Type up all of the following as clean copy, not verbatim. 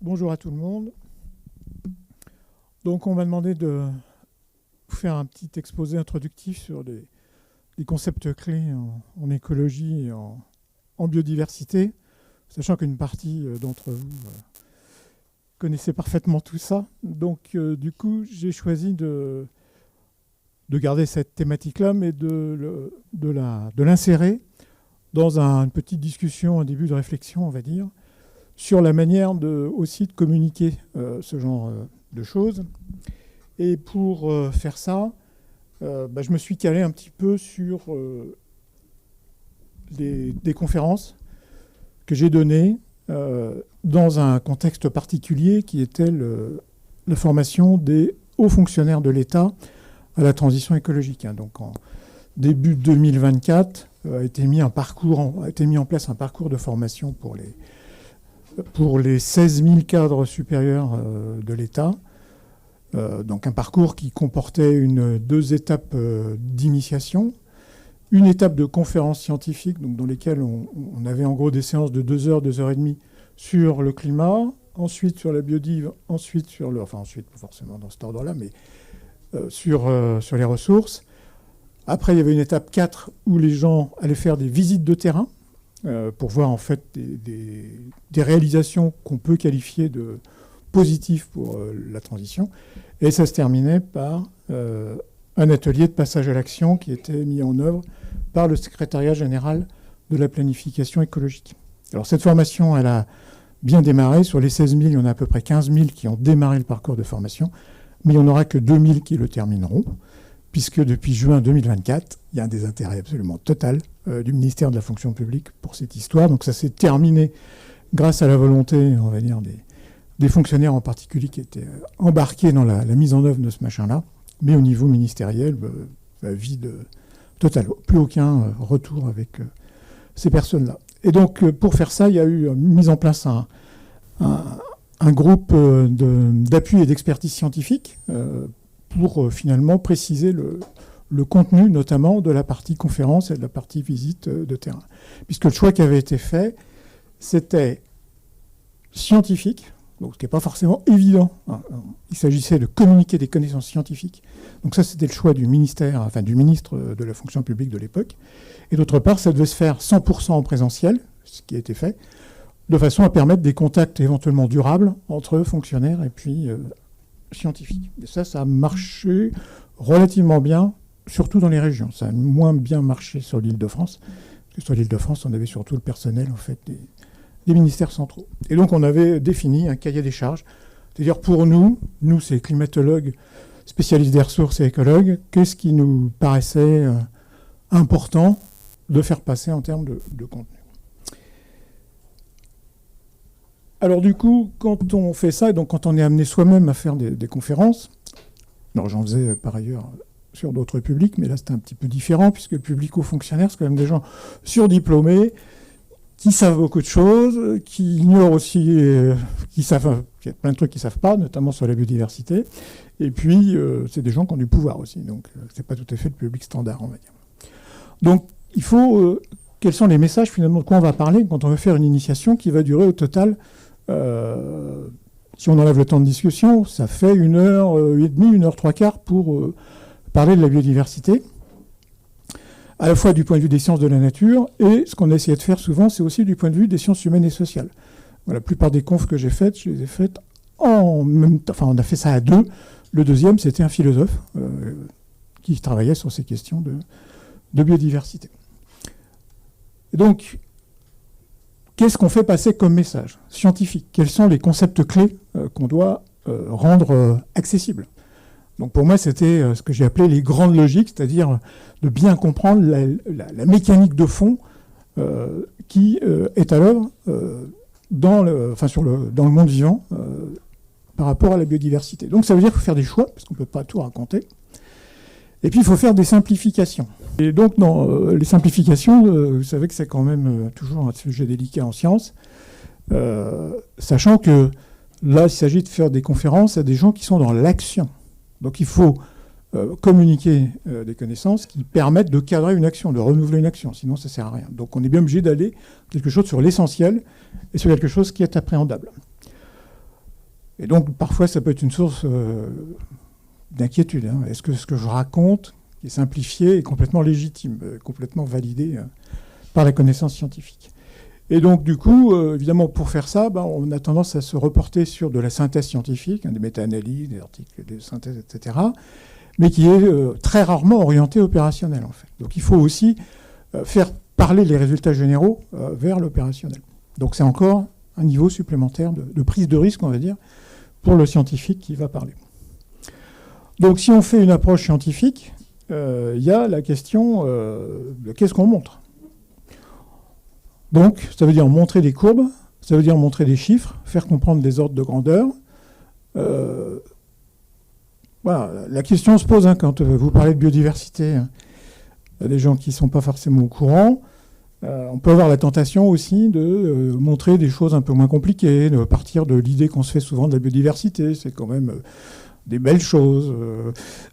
Bonjour à tout le monde. Donc, on m'a demandé de vous faire un petit exposé introductif sur des concepts clés en écologie et en biodiversité, sachant qu'une partie d'entre vous connaissez parfaitement tout ça. Donc, du coup, j'ai choisi de garder cette thématique-là, mais de l'insérer dans une petite discussion, un début de réflexion, on va dire, sur la manière aussi de communiquer ce genre de choses. Et pour faire ça, je me suis calé un petit peu sur des conférences que j'ai données dans un contexte particulier qui était la formation des hauts fonctionnaires de l'État à la transition écologique. Donc en début 2024 a été mis en place un parcours de formation pour les 16 000 cadres supérieurs de l'État. Donc un parcours qui comportait deux étapes d'initiation, une étape de conférence scientifique, donc dans lesquelles on avait en gros des séances de 2 heures, 2 heures et demie sur le climat, ensuite sur la biodive, ensuite pas forcément dans cet ordre-là, mais sur les ressources. Après, il y avait une étape 4 où les gens allaient faire des visites de terrain pour voir en fait des réalisations qu'on peut qualifier de positives pour la transition. Et ça se terminait par un atelier de passage à l'action qui était mis en œuvre par le secrétariat général de la planification écologique. Alors cette formation, elle a bien démarré. Sur les 16 000, il y en a à peu près 15 000 qui ont démarré le parcours de formation, mais il n'y en aura que 2 000 qui le termineront, puisque depuis juin 2024, il y a un désintérêt absolument total du ministère de la fonction publique pour cette histoire. Donc ça s'est terminé grâce à la volonté, on va dire, des fonctionnaires en particulier qui étaient embarqués dans la mise en œuvre de ce machin-là. Mais au niveau ministériel, vide total. Plus aucun retour avec ces personnes-là. Et donc, pour faire ça, il y a eu mis en place un groupe d'appui et d'expertise scientifique pour finalement préciser le contenu, notamment de la partie conférence et de la partie visite de terrain. Puisque le choix qui avait été fait, c'était scientifique, donc ce qui n'est pas forcément évident. Il s'agissait de communiquer des connaissances scientifiques. Donc ça, c'était le choix du ministre de la fonction publique de l'époque. Et d'autre part, ça devait se faire 100% en présentiel, ce qui a été fait, de façon à permettre des contacts éventuellement durables entre fonctionnaires et puis scientifiques. Et ça a marché relativement bien, surtout dans les régions. Ça a moins bien marché sur l'Île-de-France, parce que sur l'Île-de-France, on avait surtout le personnel, en fait, des ministères centraux. Et donc, on avait défini un cahier des charges. C'est-à-dire, pour nous, ces climatologues, spécialistes des ressources et écologues, qu'est-ce qui nous paraissait important de faire passer en termes de contenu. Alors, du coup, quand on fait ça, et donc quand on est amené soi-même à faire des conférences, alors j'en faisais par ailleurs sur d'autres publics, mais là, c'était un petit peu différent, puisque le public aux fonctionnaires, c'est quand même des gens surdiplômés, qui savent beaucoup de choses, qui ignorent aussi, qui savent, il y a plein de trucs qu'ils ne savent pas, notamment sur la biodiversité. Et puis, c'est des gens qui ont du pouvoir aussi. Donc, ce n'est pas tout à fait le public standard, on va dire. Donc, il faut... quels sont les messages, finalement, de quoi on va parler quand on veut faire une initiation qui va durer au total, si on enlève le temps de discussion, ça fait 1h30, 1h75 pour parler de la biodiversité, à la fois du point de vue des sciences de la nature, et ce qu'on a essayé de faire souvent, c'est aussi du point de vue des sciences humaines et sociales. La plupart des confs que j'ai faites, je les ai faites en même temps. Enfin, on a fait ça à deux. Le deuxième, c'était un philosophe qui travaillait sur ces questions de biodiversité. Et donc, qu'est-ce qu'on fait passer comme message scientifique? Quels sont les concepts clés qu'on doit rendre accessibles? Donc pour moi, c'était ce que j'ai appelé les grandes logiques, c'est-à-dire de bien comprendre la mécanique de fond qui est à l'œuvre dans le monde vivant par rapport à la biodiversité. Donc ça veut dire qu'il faut faire des choix, parce qu'on ne peut pas tout raconter. Et puis il faut faire des simplifications. Et donc dans les simplifications, vous savez que c'est quand même toujours un sujet délicat en sciences, sachant que là, il s'agit de faire des conférences à des gens qui sont dans l'action. Donc il faut communiquer des connaissances qui permettent de cadrer une action, de renouveler une action, sinon ça ne sert à rien. Donc on est bien obligé d'aller quelque chose sur l'essentiel et sur quelque chose qui est appréhendable. Et donc, parfois, ça peut être une source d'inquiétude. Hein. Est-ce que ce que je raconte, qui est simplifié, est complètement légitime, complètement validé par la connaissance scientifique? Et donc, du coup, évidemment, pour faire ça, on a tendance à se reporter sur de la synthèse scientifique, des méta-analyses, des articles de synthèse, etc., mais qui est très rarement orienté opérationnel, en fait. Donc, il faut aussi faire parler les résultats généraux vers l'opérationnel. Donc, c'est encore un niveau supplémentaire de prise de risque, on va dire, pour le scientifique qui va parler. Donc, si on fait une approche scientifique, il y a la question de qu'est-ce qu'on montre. Donc, ça veut dire montrer des courbes, ça veut dire montrer des chiffres, faire comprendre des ordres de grandeur. Voilà, la question se pose quand vous parlez de biodiversité. Il y a des gens qui ne sont pas forcément au courant. On peut avoir la tentation aussi de montrer des choses un peu moins compliquées, de partir de l'idée qu'on se fait souvent de la biodiversité. C'est quand même des belles choses,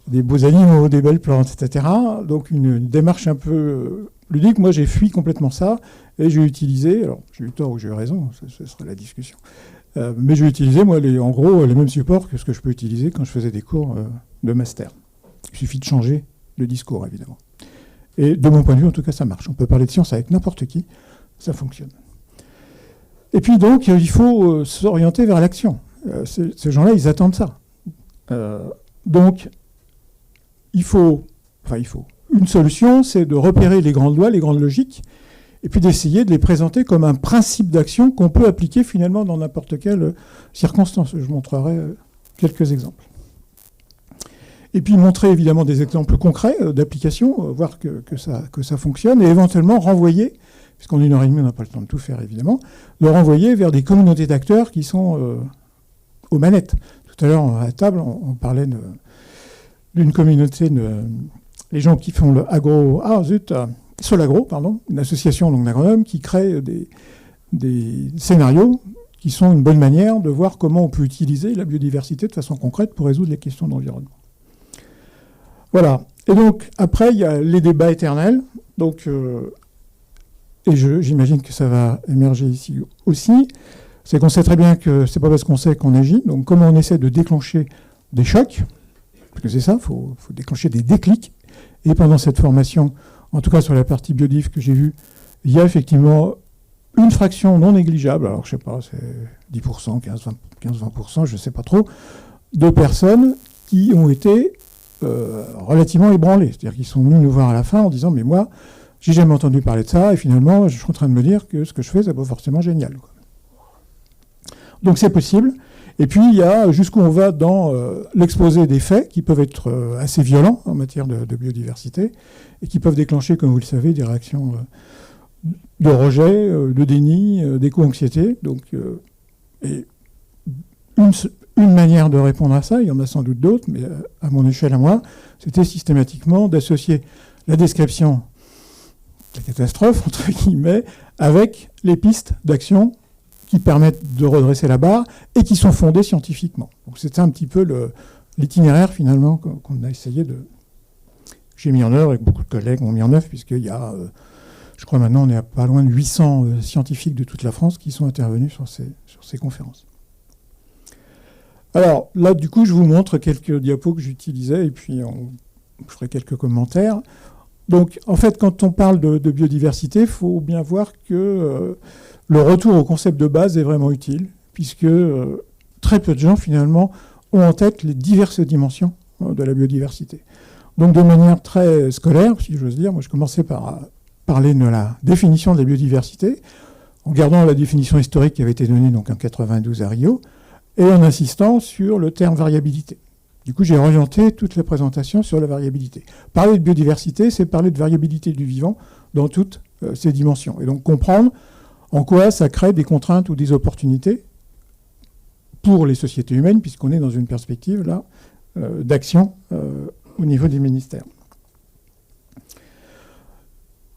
des beaux animaux, des belles plantes, etc. Donc une démarche un peu ludique. Moi, j'ai fui complètement ça et j'ai utilisé, alors j'ai eu tort ou j'ai eu raison, ce sera la discussion, mais j'ai utilisé, moi, en gros, les mêmes supports que ce que je peux utiliser quand je faisais des cours de master. Il suffit de changer le discours, évidemment. Et de mon point de vue, en tout cas, ça marche. On peut parler de science avec n'importe qui, ça fonctionne. Et puis donc, il faut s'orienter vers l'action. Ces gens-là, ils attendent ça. Donc, il faut... Une solution, c'est de repérer les grandes lois, les grandes logiques, et puis d'essayer de les présenter comme un principe d'action qu'on peut appliquer finalement dans n'importe quelle circonstance. Je montrerai quelques exemples. Et puis montrer évidemment des exemples concrets d'application, voir que ça fonctionne, et éventuellement renvoyer, puisqu'en 1h30 on n'a pas le temps de tout faire évidemment, le renvoyer vers des communautés d'acteurs qui sont aux manettes. Tout à l'heure à la table, on parlait d'une communauté, les gens qui font le Solagro, une association d'agronomes qui crée des scénarios qui sont une bonne manière de voir comment on peut utiliser la biodiversité de façon concrète pour résoudre les questions d'environnement. Voilà. Et donc, après, il y a les débats éternels. Donc, et j'imagine que ça va émerger ici aussi. C'est qu'on sait très bien que c'est pas parce qu'on sait qu'on agit. Donc, comment on essaie de déclencher des chocs, parce que c'est ça, il faut déclencher des déclics. Et pendant cette formation, en tout cas sur la partie biodiff que j'ai vue, il y a effectivement une fraction non négligeable, alors je ne sais pas, c'est 10%, 15-20%, je ne sais pas trop, de personnes qui ont été relativement ébranlés. C'est-à-dire qu'ils sont venus nous voir à la fin en disant « mais moi, j'ai jamais entendu parler de ça, et finalement, je suis en train de me dire que ce que je fais, c'est pas forcément génial. » Donc c'est possible. Et puis il y a jusqu'où on va dans l'exposé des faits, qui peuvent être assez violents en matière de biodiversité, et qui peuvent déclencher, comme vous le savez, des réactions de rejet, de déni, d'éco-anxiété. Donc, et une manière de répondre à ça, il y en a sans doute d'autres, mais à mon échelle à moi, c'était systématiquement d'associer la description de la catastrophe, entre guillemets, avec les pistes d'action qui permettent de redresser la barre et qui sont fondées scientifiquement. Donc c'était un petit peu l'itinéraire finalement qu'on a essayé de... J'ai mis en œuvre et que beaucoup de collègues ont mis en œuvre, puisqu'il y a, je crois maintenant, on est à pas loin de 800 scientifiques de toute la France qui sont intervenus sur ces conférences. Alors là, du coup, je vous montre quelques diapos que j'utilisais et puis je ferai quelques commentaires. Donc, en fait, quand on parle de biodiversité, il faut bien voir que le retour au concept de base est vraiment utile, puisque très peu de gens, finalement, ont en tête les diverses dimensions de la biodiversité. Donc, de manière très scolaire, si j'ose dire, moi, je commençais par parler de la définition de la biodiversité, en gardant la définition historique qui avait été donnée donc, en 92 à Rio, et en insistant sur le terme variabilité. Du coup, j'ai orienté toute la présentation sur la variabilité. Parler de biodiversité, c'est parler de variabilité du vivant dans toutes ses dimensions. Et donc comprendre en quoi ça crée des contraintes ou des opportunités pour les sociétés humaines, puisqu'on est dans une perspective là d'action au niveau des ministères.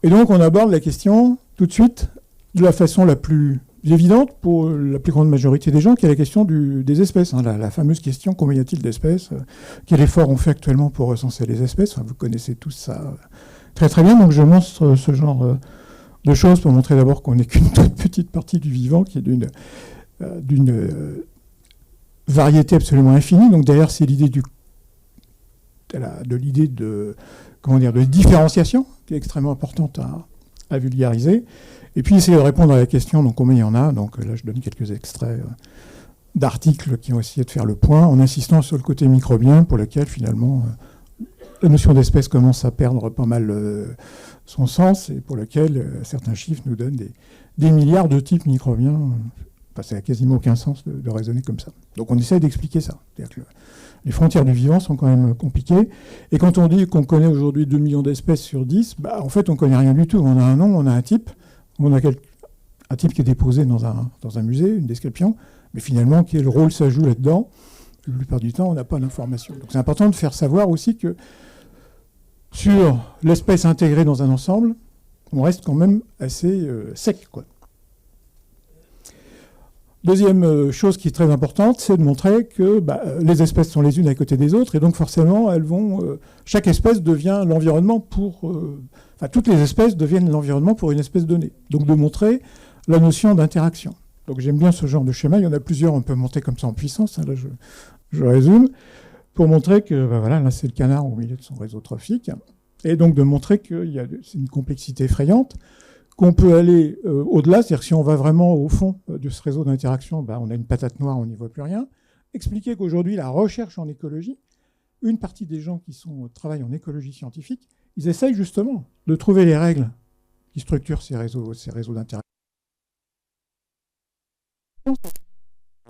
Et donc on aborde la question tout de suite de la façon la plus évidente pour la plus grande majorité des gens, qui est la question des espèces. La fameuse question, combien y a-t-il d'espèces? Quel effort on fait actuellement pour recenser les espèces? Vous connaissez tous ça très très bien. Donc je montre ce genre de choses pour montrer d'abord qu'on n'est qu'une toute petite partie du vivant, qui est d'une variété absolument infinie. Donc derrière, c'est l'idée de différenciation qui est extrêmement importante à vulgariser. Et puis essayer de répondre à la question, donc combien il y en a. Donc là, je donne quelques extraits d'articles qui ont essayé de faire le point, en insistant sur le côté microbien, pour lequel finalement la notion d'espèce commence à perdre pas mal son sens, et pour lequel certains chiffres nous donnent des milliards de types microbiens. Enfin, ça n'a quasiment aucun sens de raisonner comme ça. Donc on essaie d'expliquer ça. C'est-à-dire que les frontières du vivant sont quand même compliquées. Et quand on dit qu'on connaît aujourd'hui 2 millions d'espèces sur 10, en fait, on ne connaît rien du tout. On a un nom, on a un type, on a un type qui est déposé dans un musée, une description, mais finalement, quel rôle ça joue là-dedans? La plupart du temps, on n'a pas d'informations. Donc c'est important de faire savoir aussi que sur l'espèce intégrée dans un ensemble, on reste quand même assez sec, quoi. Deuxième chose qui est très importante, c'est de montrer que les espèces sont les unes à côté des autres, et donc forcément, chaque espèce devient l'environnement toutes les espèces deviennent l'environnement pour une espèce donnée. Donc de montrer la notion d'interaction. Donc j'aime bien ce genre de schéma. Il y en a plusieurs, on peut monter comme ça en puissance. Là, je résume pour montrer que là, c'est le canard au milieu de son réseau trophique, et donc de montrer que c'est une complexité effrayante, qu'on peut aller au-delà, c'est-à-dire que si on va vraiment au fond de ce réseau d'interaction, on a une patate noire, on n'y voit plus rien. Expliquer qu'aujourd'hui, la recherche en écologie, une partie des gens qui travaillent en écologie scientifique, ils essayent justement de trouver les règles qui structurent ces réseaux d'interaction.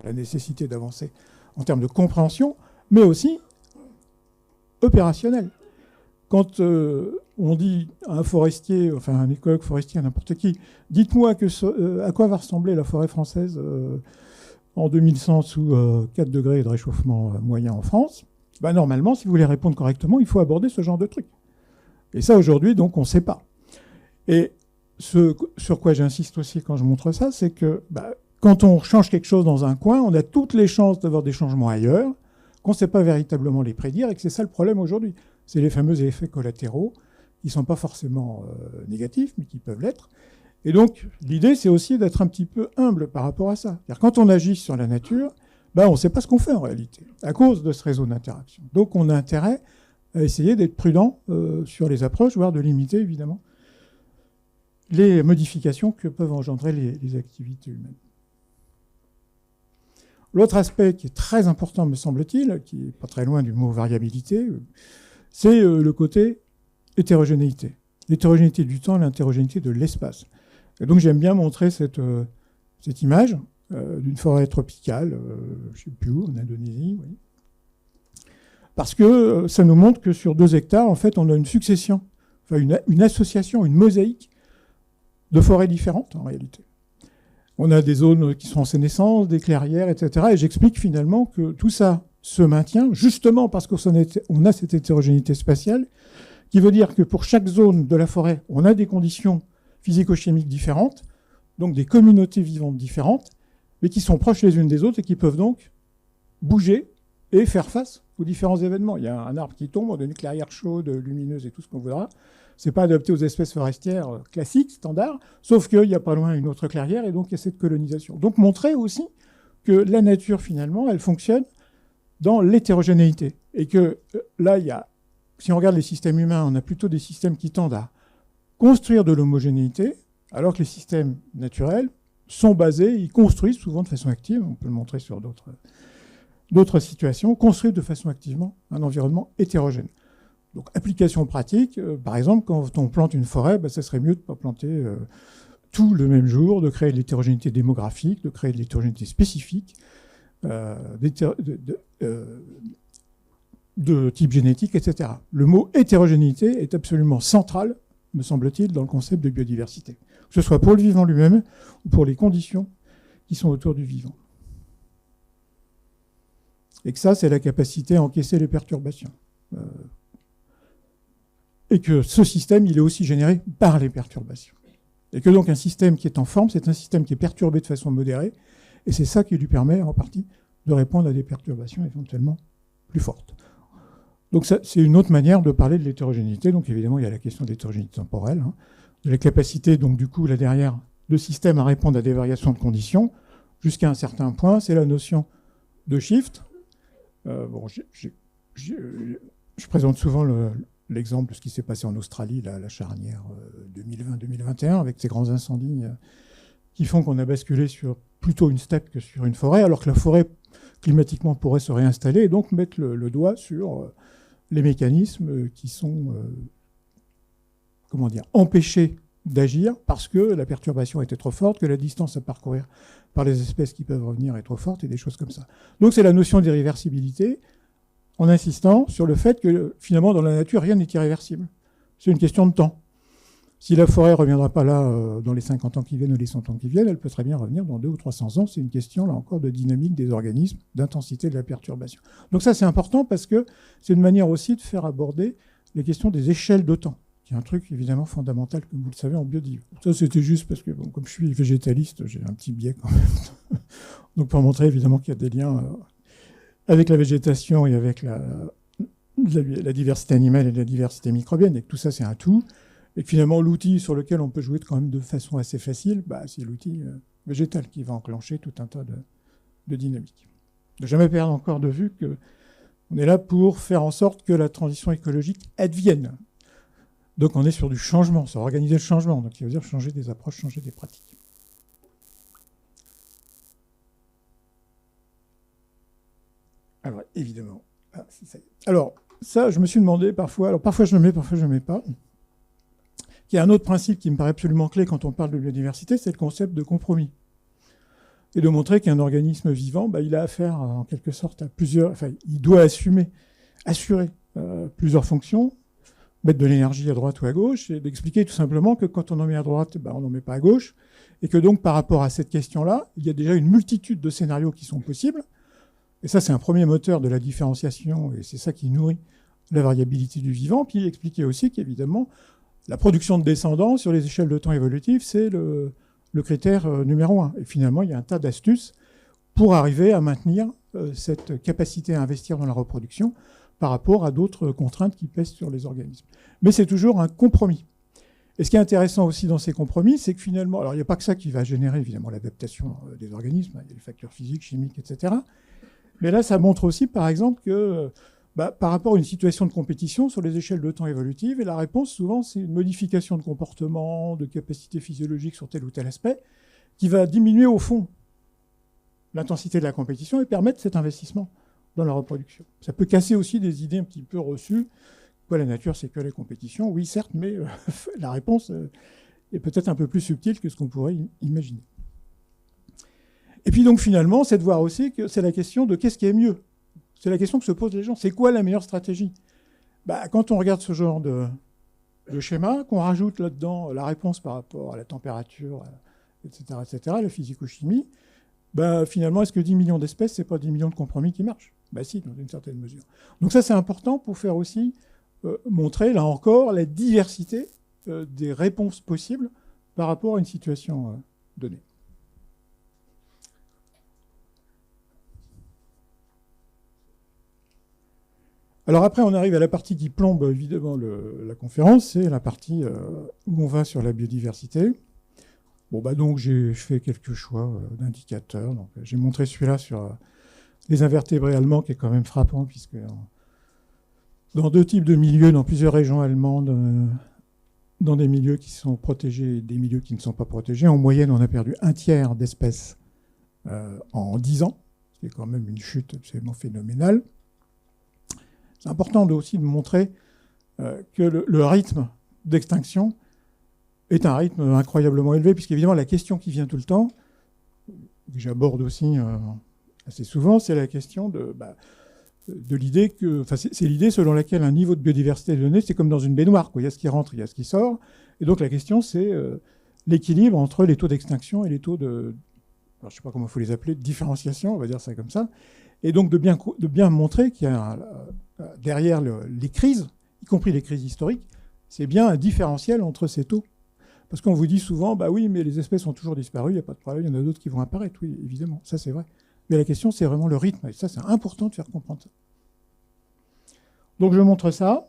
La nécessité d'avancer en termes de compréhension, mais aussi opérationnelle. Quand on dit à un forestier, enfin un écologue forestier, à n'importe qui, dites-moi à quoi va ressembler la forêt française en 2100 sous 4 degrés de réchauffement moyen en France, normalement, si vous voulez répondre correctement, il faut aborder ce genre de truc. Et ça, aujourd'hui, donc, on ne sait pas. Et ce sur quoi j'insiste aussi quand je montre ça, c'est que quand on change quelque chose dans un coin, on a toutes les chances d'avoir des changements ailleurs, qu'on ne sait pas véritablement les prédire, et que c'est ça le problème aujourd'hui. C'est les fameux effets collatéraux qui ne sont pas forcément négatifs, mais qui peuvent l'être. Et donc, l'idée, c'est aussi d'être un petit peu humble par rapport à ça. C'est-à-dire, quand on agit sur la nature, on ne sait pas ce qu'on fait en réalité, à cause de ce réseau d'interaction. Donc, on a intérêt à essayer d'être prudent sur les approches, voire de limiter, évidemment, les modifications que peuvent engendrer les activités humaines. L'autre aspect qui est très important, me semble-t-il, qui n'est pas très loin du mot variabilité, c'est le côté hétérogénéité. L'hétérogénéité du temps, l'hétérogénéité de l'espace. Et donc j'aime bien montrer cette image d'une forêt tropicale, je ne sais plus où, en Indonésie, oui. Parce que ça nous montre que sur 2 hectares, en fait, on a une succession, enfin une association, une mosaïque de forêts différentes, en réalité. On a des zones qui sont en sénescence, des clairières, etc. Et j'explique finalement que tout ça se maintient justement parce qu'on a cette hétérogénéité spatiale, qui veut dire que pour chaque zone de la forêt, on a des conditions physico-chimiques différentes, donc des communautés vivantes différentes, mais qui sont proches les unes des autres et qui peuvent donc bouger et faire face aux différents événements. Il y a un arbre qui tombe, on a une clairière chaude, lumineuse et tout ce qu'on voudra. Ce n'est pas adapté aux espèces forestières classiques, standards, sauf qu'il n'y a pas loin une autre clairière et donc il y a cette colonisation. Donc montrer aussi que la nature, finalement, elle fonctionne dans l'hétérogénéité. Et que là, si on regarde les systèmes humains, on a plutôt des systèmes qui tendent à construire de l'homogénéité, alors que les systèmes naturels sont basés, ils construisent souvent de façon active, on peut le montrer sur d'autres situations, construisent de façon activement un environnement hétérogène. Donc, application pratique, par exemple, quand on plante une forêt, ça serait mieux de ne pas planter tout le même jour, de créer de l'hétérogénéité démographique, de créer de l'hétérogénéité spécifique, de type génétique, etc. Le mot hétérogénéité est absolument central, me semble-t-il, dans le concept de biodiversité, que ce soit pour le vivant lui-même ou pour les conditions qui sont autour du vivant. Et que ça, c'est la capacité à encaisser les perturbations. Et que ce système, il est aussi généré par les perturbations. Et que donc un système qui est en forme, c'est un système qui est perturbé de façon modérée, et c'est ça qui lui permet en partie de répondre à des perturbations éventuellement plus fortes. Donc ça, c'est une autre manière de parler de l'hétérogénéité. Donc évidemment, il y a la question de l'hétérogénéité temporelle, de la capacité, donc du coup, là derrière, de système à répondre à des variations de conditions, jusqu'à un certain point, c'est la notion de shift. Je présente souvent l'exemple de ce qui s'est passé en Australie, la charnière 2020-2021, avec ces grands incendies qui font qu'on a basculé sur plutôt une steppe que sur une forêt, alors que la forêt, climatiquement, pourrait se réinstaller et donc mettre le doigt sur les mécanismes qui sont empêchés d'agir parce que la perturbation était trop forte, que la distance à parcourir par les espèces qui peuvent revenir est trop forte et des choses comme ça. Donc c'est la notion d'irréversibilité, en insistant sur le fait que finalement dans la nature rien n'est irréversible. C'est une question de temps. Si la forêt ne reviendra pas là dans les 50 ans qui viennent ou les 100 ans qui viennent, elle peut très bien revenir dans 200 ou 300 ans. C'est une question là encore de dynamique des organismes, d'intensité de la perturbation. Donc ça c'est important parce que c'est une manière aussi de faire aborder les questions des échelles de temps, qui est un truc évidemment fondamental, comme vous le savez, en biodiversité. Ça, c'était juste parce que, bon, comme je suis végétaliste, j'ai un petit biais quand même. Donc, pour montrer évidemment qu'il y a des liens avec la végétation et avec la diversité animale et la diversité microbienne, et que tout ça, c'est un tout. Et que finalement, l'outil sur lequel on peut jouer quand même de façon assez facile, c'est l'outil végétal qui va enclencher tout un tas de dynamiques. Ne jamais perdre encore de vue qu'on est là pour faire en sorte que la transition écologique advienne. Donc on est sur du changement, sur organiser le changement, donc ça veut dire changer des approches, changer des pratiques. Alors évidemment, alors ça je me suis demandé parfois, alors parfois je le mets, parfois je ne le mets pas, qu'il y a un autre principe qui me paraît absolument clé quand on parle de biodiversité, c'est le concept de compromis. Et de montrer qu'un organisme vivant, il a affaire en quelque sorte à plusieurs, enfin il doit assurer plusieurs fonctions, mettre de l'énergie à droite ou à gauche, et d'expliquer tout simplement que quand on en met à droite, on n'en met pas à gauche, et que donc par rapport à cette question-là, il y a déjà une multitude de scénarios qui sont possibles, et ça c'est un premier moteur de la différenciation, et c'est ça qui nourrit la variabilité du vivant, puis expliquer aussi qu'évidemment, la production de descendants sur les échelles de temps évolutives, c'est le critère numéro 1. Et finalement, il y a un tas d'astuces pour arriver à maintenir cette capacité à investir dans la reproduction par rapport à d'autres contraintes qui pèsent sur les organismes. Mais c'est toujours un compromis. Et ce qui est intéressant aussi dans ces compromis, c'est que finalement, alors il n'y a pas que ça qui va générer évidemment l'adaptation des organismes, il y a les facteurs physiques, chimiques, etc. Mais là, ça montre aussi, par exemple, que par rapport à une situation de compétition sur les échelles de temps évolutives, et la réponse, souvent, c'est une modification de comportement, de capacité physiologique sur tel ou tel aspect, qui va diminuer au fond l'intensité de la compétition et permettre cet investissement dans la reproduction. Ça peut casser aussi des idées un petit peu reçues. La nature, c'est que les compétitions. Oui, certes, mais la réponse est peut-être un peu plus subtile que ce qu'on pourrait imaginer. Et puis donc, finalement, c'est de voir aussi que c'est la question de qu'est-ce qui est mieux. C'est la question que se posent les gens. C'est quoi la meilleure stratégie ? Quand on regarde ce genre de schéma, qu'on rajoute là-dedans la réponse par rapport à la température, etc., la physico-chimie, finalement, est-ce que 10 millions d'espèces, c'est pas 10 millions de compromis qui marchent ? Si, dans une certaine mesure. Donc ça, c'est important pour faire aussi montrer, là encore, la diversité des réponses possibles par rapport à une situation donnée. Alors après, on arrive à la partie qui plombe évidemment la conférence, c'est la partie où on va sur la biodiversité. Donc j'ai fait quelques choix d'indicateurs. Donc j'ai montré celui-là sur les invertébrés allemands, qui est quand même frappant, puisque dans deux types de milieux, dans plusieurs régions allemandes, dans des milieux qui sont protégés et des milieux qui ne sont pas protégés, en moyenne, on a perdu un tiers d'espèces en 10 ans, ce qui est quand même une chute absolument phénoménale. C'est important aussi de montrer que le rythme d'extinction est un rythme incroyablement élevé, puisqu'évidemment, la question qui vient tout le temps, que j'aborde aussi assez souvent, c'est la question de l'idée que... c'est l'idée selon laquelle un niveau de biodiversité donné, c'est comme dans une baignoire, quoi. Il y a ce qui rentre, il y a ce qui sort. Et donc la question, c'est l'équilibre entre les taux d'extinction et les taux de... Alors, je ne sais pas comment il faut les appeler, de différenciation, on va dire ça comme ça. Et donc de bien montrer qu'il y a derrière les crises, y compris les crises historiques, c'est bien un différentiel entre ces taux. Parce qu'on vous dit souvent, oui, mais les espèces ont toujours disparu, il n'y a pas de problème, il y en a d'autres qui vont apparaître. Oui, évidemment, ça c'est vrai. Mais la question, c'est vraiment le rythme. Et ça, c'est important de faire comprendre ça. Donc je montre ça.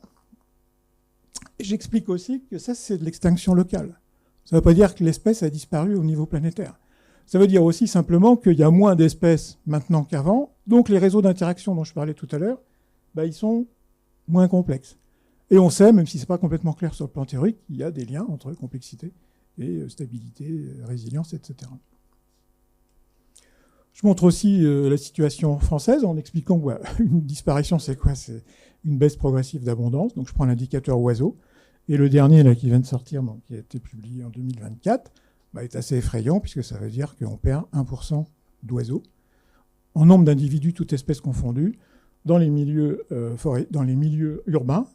J'explique aussi que ça, c'est de l'extinction locale. Ça ne veut pas dire que l'espèce a disparu au niveau planétaire. Ça veut dire aussi simplement qu'il y a moins d'espèces maintenant qu'avant, Donc les réseaux d'interaction dont je parlais tout à l'heure, ils sont moins complexes. Et on sait, même si ce n'est pas complètement clair sur le plan théorique, qu'il y a des liens entre complexité et stabilité, résilience, etc. Je montre aussi la situation française en expliquant une disparition, c'est quoi? C'est une baisse progressive d'abondance. Donc je prends l'indicateur oiseau. Et le dernier là, qui vient de sortir, donc, qui a été publié en 2024, est assez effrayant, puisque ça veut dire qu'on perd 1% d'oiseaux en nombre d'individus, toutes espèces confondues, dans les milieux dans les milieux urbains,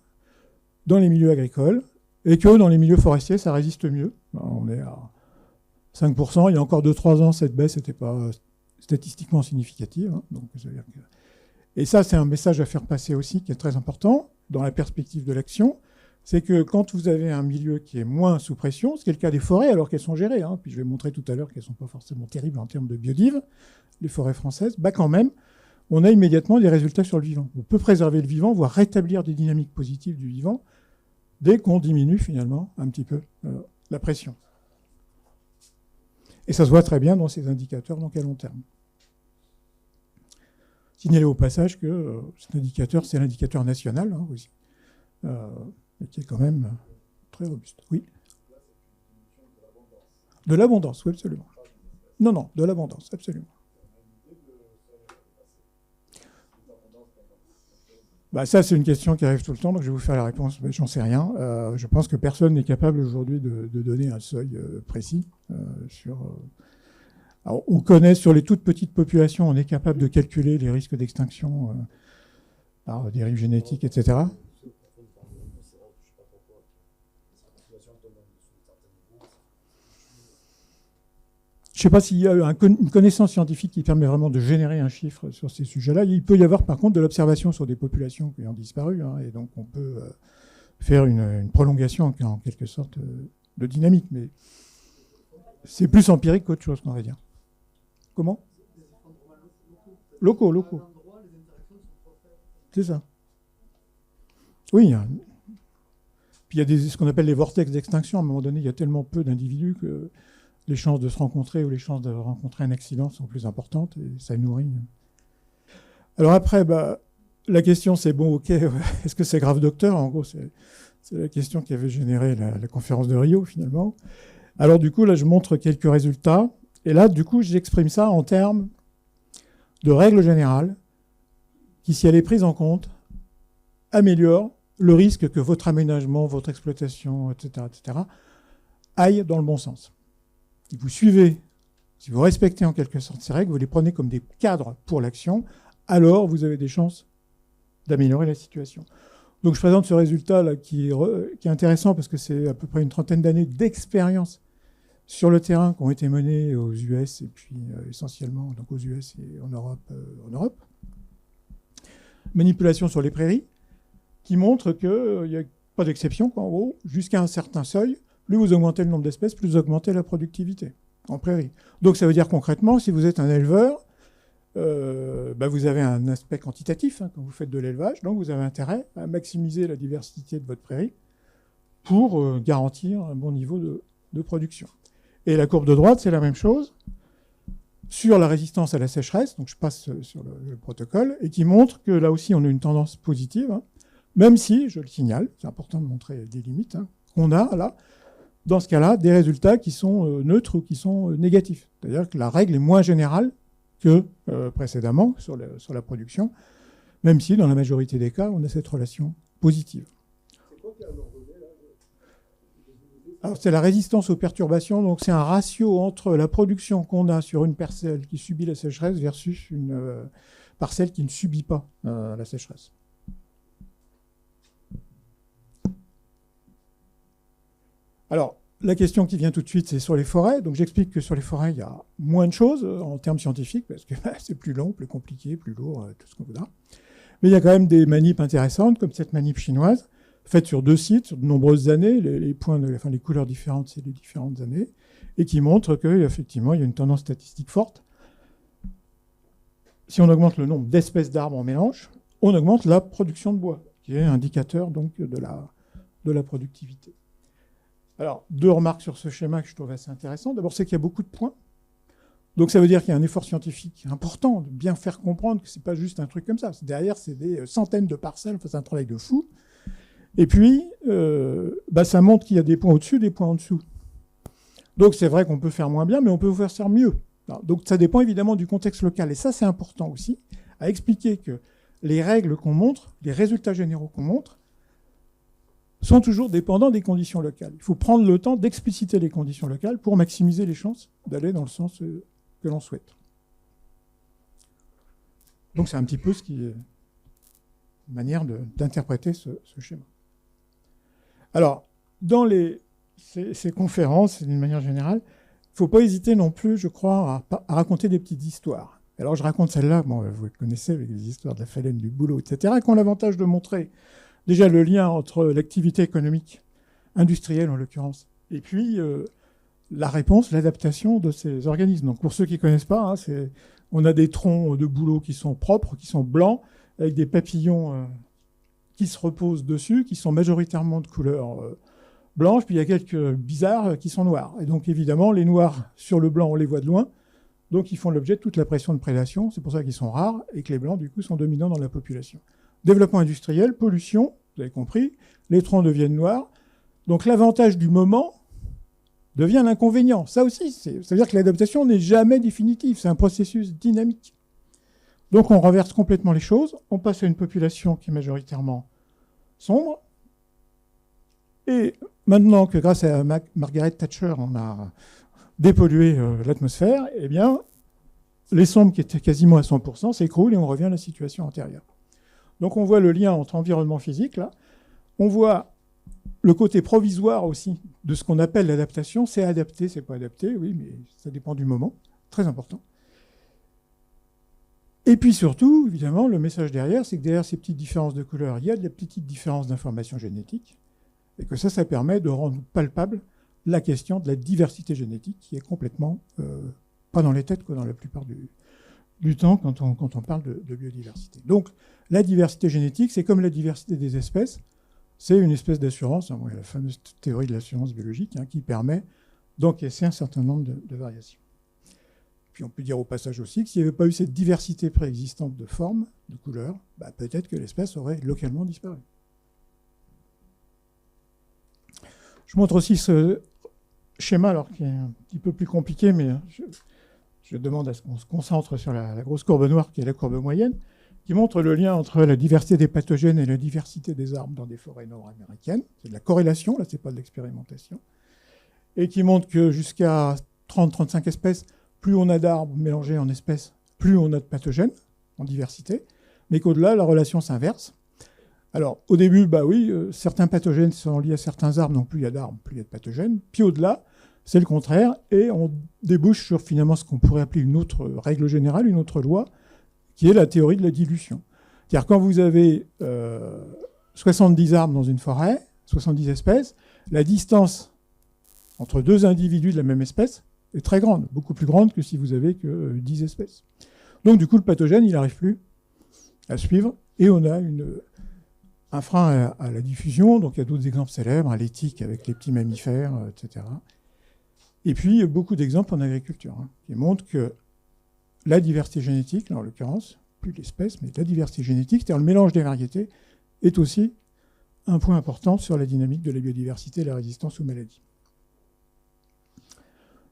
dans les milieux agricoles, et que dans les milieux forestiers, ça résiste mieux. On est à 5%. Il y a encore 2-3 ans, cette baisse n'était pas statistiquement significative. Donc, ça veut dire que... Et ça, c'est un message à faire passer aussi, qui est très important, dans la perspective de l'action. C'est que quand vous avez un milieu qui est moins sous pression, ce qui est le cas des forêts, alors qu'elles sont gérées, puis je vais montrer tout à l'heure qu'elles ne sont pas forcément terribles en termes de biodive, les forêts françaises, quand même, on a immédiatement des résultats sur le vivant. On peut préserver le vivant, voire rétablir des dynamiques positives du vivant, dès qu'on diminue finalement un petit peu la pression. Et ça se voit très bien dans ces indicateurs donc à long terme. Signaler au passage que cet indicateur, c'est l'indicateur national aussi, qui est quand même très robuste. Oui. De l'abondance, oui, absolument. Non, de l'abondance, absolument. Ça, c'est une question qui arrive tout le temps, donc je vais vous faire la réponse. J'en sais rien. Je pense que personne n'est capable aujourd'hui de donner un seuil précis sur... Alors, on connaît sur les toutes petites populations, on est capable de calculer les risques d'extinction par dérive génétique, etc. Je ne sais pas s'il y a une connaissance scientifique qui permet vraiment de générer un chiffre sur ces sujets-là. Il peut y avoir par contre de l'observation sur des populations qui ont disparu, et donc on peut faire une prolongation en quelque sorte de dynamique, mais c'est plus empirique qu'autre chose, on va dire. Comment? Locaux. C'est ça. Oui. Puis il y a ce qu'on appelle les vortex d'extinction. À un moment donné, il y a tellement peu d'individus que les chances de se rencontrer ou les chances de rencontrer un accident sont plus importantes et ça nourrit. Alors après, la question c'est, ok, est-ce que c'est grave docteur? En gros, c'est la question qui avait généré la conférence de Rio finalement. Alors du coup, là, je montre quelques résultats. Et là, du coup, j'exprime ça en termes de règles générales qui, si elle est prise en compte, améliore le risque que votre aménagement, votre exploitation, etc., aille dans le bon sens. Si vous suivez, si vous respectez en quelque sorte ces règles, vous les prenez comme des cadres pour l'action, alors vous avez des chances d'améliorer la situation. Donc je présente ce résultat-là qui est intéressant parce que c'est à peu près une trentaine d'années d'expérience sur le terrain qui ont été menées aux US et puis essentiellement donc aux US et en Europe. Manipulation sur les prairies qui montre qu'il n'y a pas d'exception. En gros, jusqu'à un certain seuil, plus vous augmentez le nombre d'espèces, plus vous augmentez la productivité en prairie. Donc ça veut dire concrètement, si vous êtes un éleveur, vous avez un aspect quantitatif quand vous faites de l'élevage, donc vous avez intérêt à maximiser la diversité de votre prairie pour garantir un bon niveau de production. Et la courbe de droite, c'est la même chose sur la résistance à la sécheresse, donc je passe sur le protocole, et qui montre que là aussi on a une tendance positive, même si, je le signale, c'est important de montrer des limites, qu'on a là, dans ce cas-là, des résultats qui sont neutres ou qui sont négatifs. C'est-à-dire que la règle est moins générale que précédemment sur la production, même si dans la majorité des cas, on a cette relation positive. C'est quoi qui a relevé là? Alors c'est la résistance aux perturbations, donc c'est un ratio entre la production qu'on a sur une parcelle qui subit la sécheresse versus une parcelle qui ne subit pas la sécheresse. Alors, la question qui vient tout de suite, c'est sur les forêts. Donc j'explique que sur les forêts, il y a moins de choses en termes scientifiques, parce que c'est plus long, plus compliqué, plus lourd, tout ce qu'on voudra. Mais il y a quand même des manips intéressantes, comme cette manip chinoise, faite sur 2 sites, sur de nombreuses années. Les couleurs différentes, c'est les différentes années, et qui montrent qu'effectivement, il y a une tendance statistique forte. Si on augmente le nombre d'espèces d'arbres en mélange, on augmente la production de bois, qui est indicateur donc de la productivité. Alors, 2 remarques sur ce schéma que je trouve assez intéressant. D'abord, c'est qu'il y a beaucoup de points. Donc ça veut dire qu'il y a un effort scientifique important de bien faire comprendre que c'est pas juste un truc comme ça. Derrière, c'est des centaines de parcelles, c'est un travail de fou. Et puis, ça montre qu'il y a des points au-dessus, des points en dessous. Donc c'est vrai qu'on peut faire moins bien, mais on peut faire mieux. Donc ça dépend évidemment du contexte local. Et ça, c'est important aussi, à expliquer que les règles qu'on montre, les résultats généraux qu'on montre, sont toujours dépendants des conditions locales. Il faut prendre le temps d'expliciter les conditions locales pour maximiser les chances d'aller dans le sens que l'on souhaite. Donc c'est un petit peu ce qui est une manière d'interpréter ce schéma. Alors, dans ces conférences, d'une manière générale, il ne faut pas hésiter non plus, je crois, à raconter des petites histoires. Alors je raconte celle-là, bon, vous connaissez avec les histoires de la phalène, du boulot, etc., qui ont l'avantage de montrer déjà le lien entre l'activité économique, industrielle en l'occurrence, et puis la réponse, l'adaptation de ces organismes. Donc pour ceux qui ne connaissent pas, on a des troncs de bouleau qui sont propres, qui sont blancs, avec des papillons qui se reposent dessus, qui sont majoritairement de couleur blanche, puis il y a quelques bizarres qui sont noirs. Et donc évidemment, les noirs sur le blanc, on les voit de loin, donc ils font l'objet de toute la pression de prédation, c'est pour ça qu'ils sont rares, et que les blancs, du coup, sont dominants dans la population. Développement industriel, pollution, vous avez compris, les troncs deviennent noirs. Donc l'avantage du moment devient l'inconvénient. Ça aussi, c'est-à-dire que l'adaptation n'est jamais définitive, c'est un processus dynamique. Donc on renverse complètement les choses, on passe à une population qui est majoritairement sombre, et maintenant que grâce à Margaret Thatcher, on a dépollué l'atmosphère, eh bien, les sombres qui étaient quasiment à 100% s'écroulent et on revient à la situation antérieure. Donc on voit le lien entre environnement physique, là. On voit le côté provisoire aussi de ce qu'on appelle l'adaptation. C'est adapté, c'est pas adapté, oui, mais ça dépend du moment. Très important. Et puis surtout, évidemment, le message derrière, c'est que derrière ces petites différences de couleur, il y a de la petite différence d'information génétique, et que ça permet de rendre palpable la question de la diversité génétique, qui est complètement pas dans les têtes, quoi, dans la plupart du temps, quand on parle de biodiversité. Donc, la diversité génétique, c'est comme la diversité des espèces, c'est une espèce d'assurance, il y a la fameuse théorie de l'assurance biologique, qui permet d'encaisser un certain nombre de variations. Puis on peut dire au passage aussi que s'il n'y avait pas eu cette diversité préexistante de formes, de couleurs, peut-être que l'espèce aurait localement disparu. Je montre aussi ce schéma, alors qui est un petit peu plus compliqué, mais je demande à ce qu'on se concentre sur la grosse courbe noire, qui est la courbe moyenne, qui montre le lien entre la diversité des pathogènes et la diversité des arbres dans des forêts nord-américaines. C'est de la corrélation, là, c'est pas de l'expérimentation. Et qui montre que jusqu'à 30-35 espèces, plus on a d'arbres mélangés en espèces, plus on a de pathogènes en diversité, mais qu'au-delà, la relation s'inverse. Alors, au début, certains pathogènes sont liés à certains arbres, donc plus il y a d'arbres, plus il y a de pathogènes. Puis au-delà, c'est le contraire, et on débouche sur finalement ce qu'on pourrait appeler une autre règle générale, une autre loi, qui est la théorie de la dilution. C'est-à-dire quand vous avez 70 arbres dans une forêt, 70 espèces, la distance entre deux individus de la même espèce est très grande, beaucoup plus grande que si vous avez que 10 espèces. Donc du coup, le pathogène, il n'arrive plus à suivre, et on a un frein à la diffusion. Donc il y a d'autres exemples célèbres, l'éthique avec les petits mammifères, etc. Et puis beaucoup d'exemples en agriculture, qui montrent que la diversité génétique, là, en l'occurrence, plus l'espèce, mais la diversité génétique, c'est-à-dire le mélange des variétés, est aussi un point important sur la dynamique de la biodiversité et la résistance aux maladies.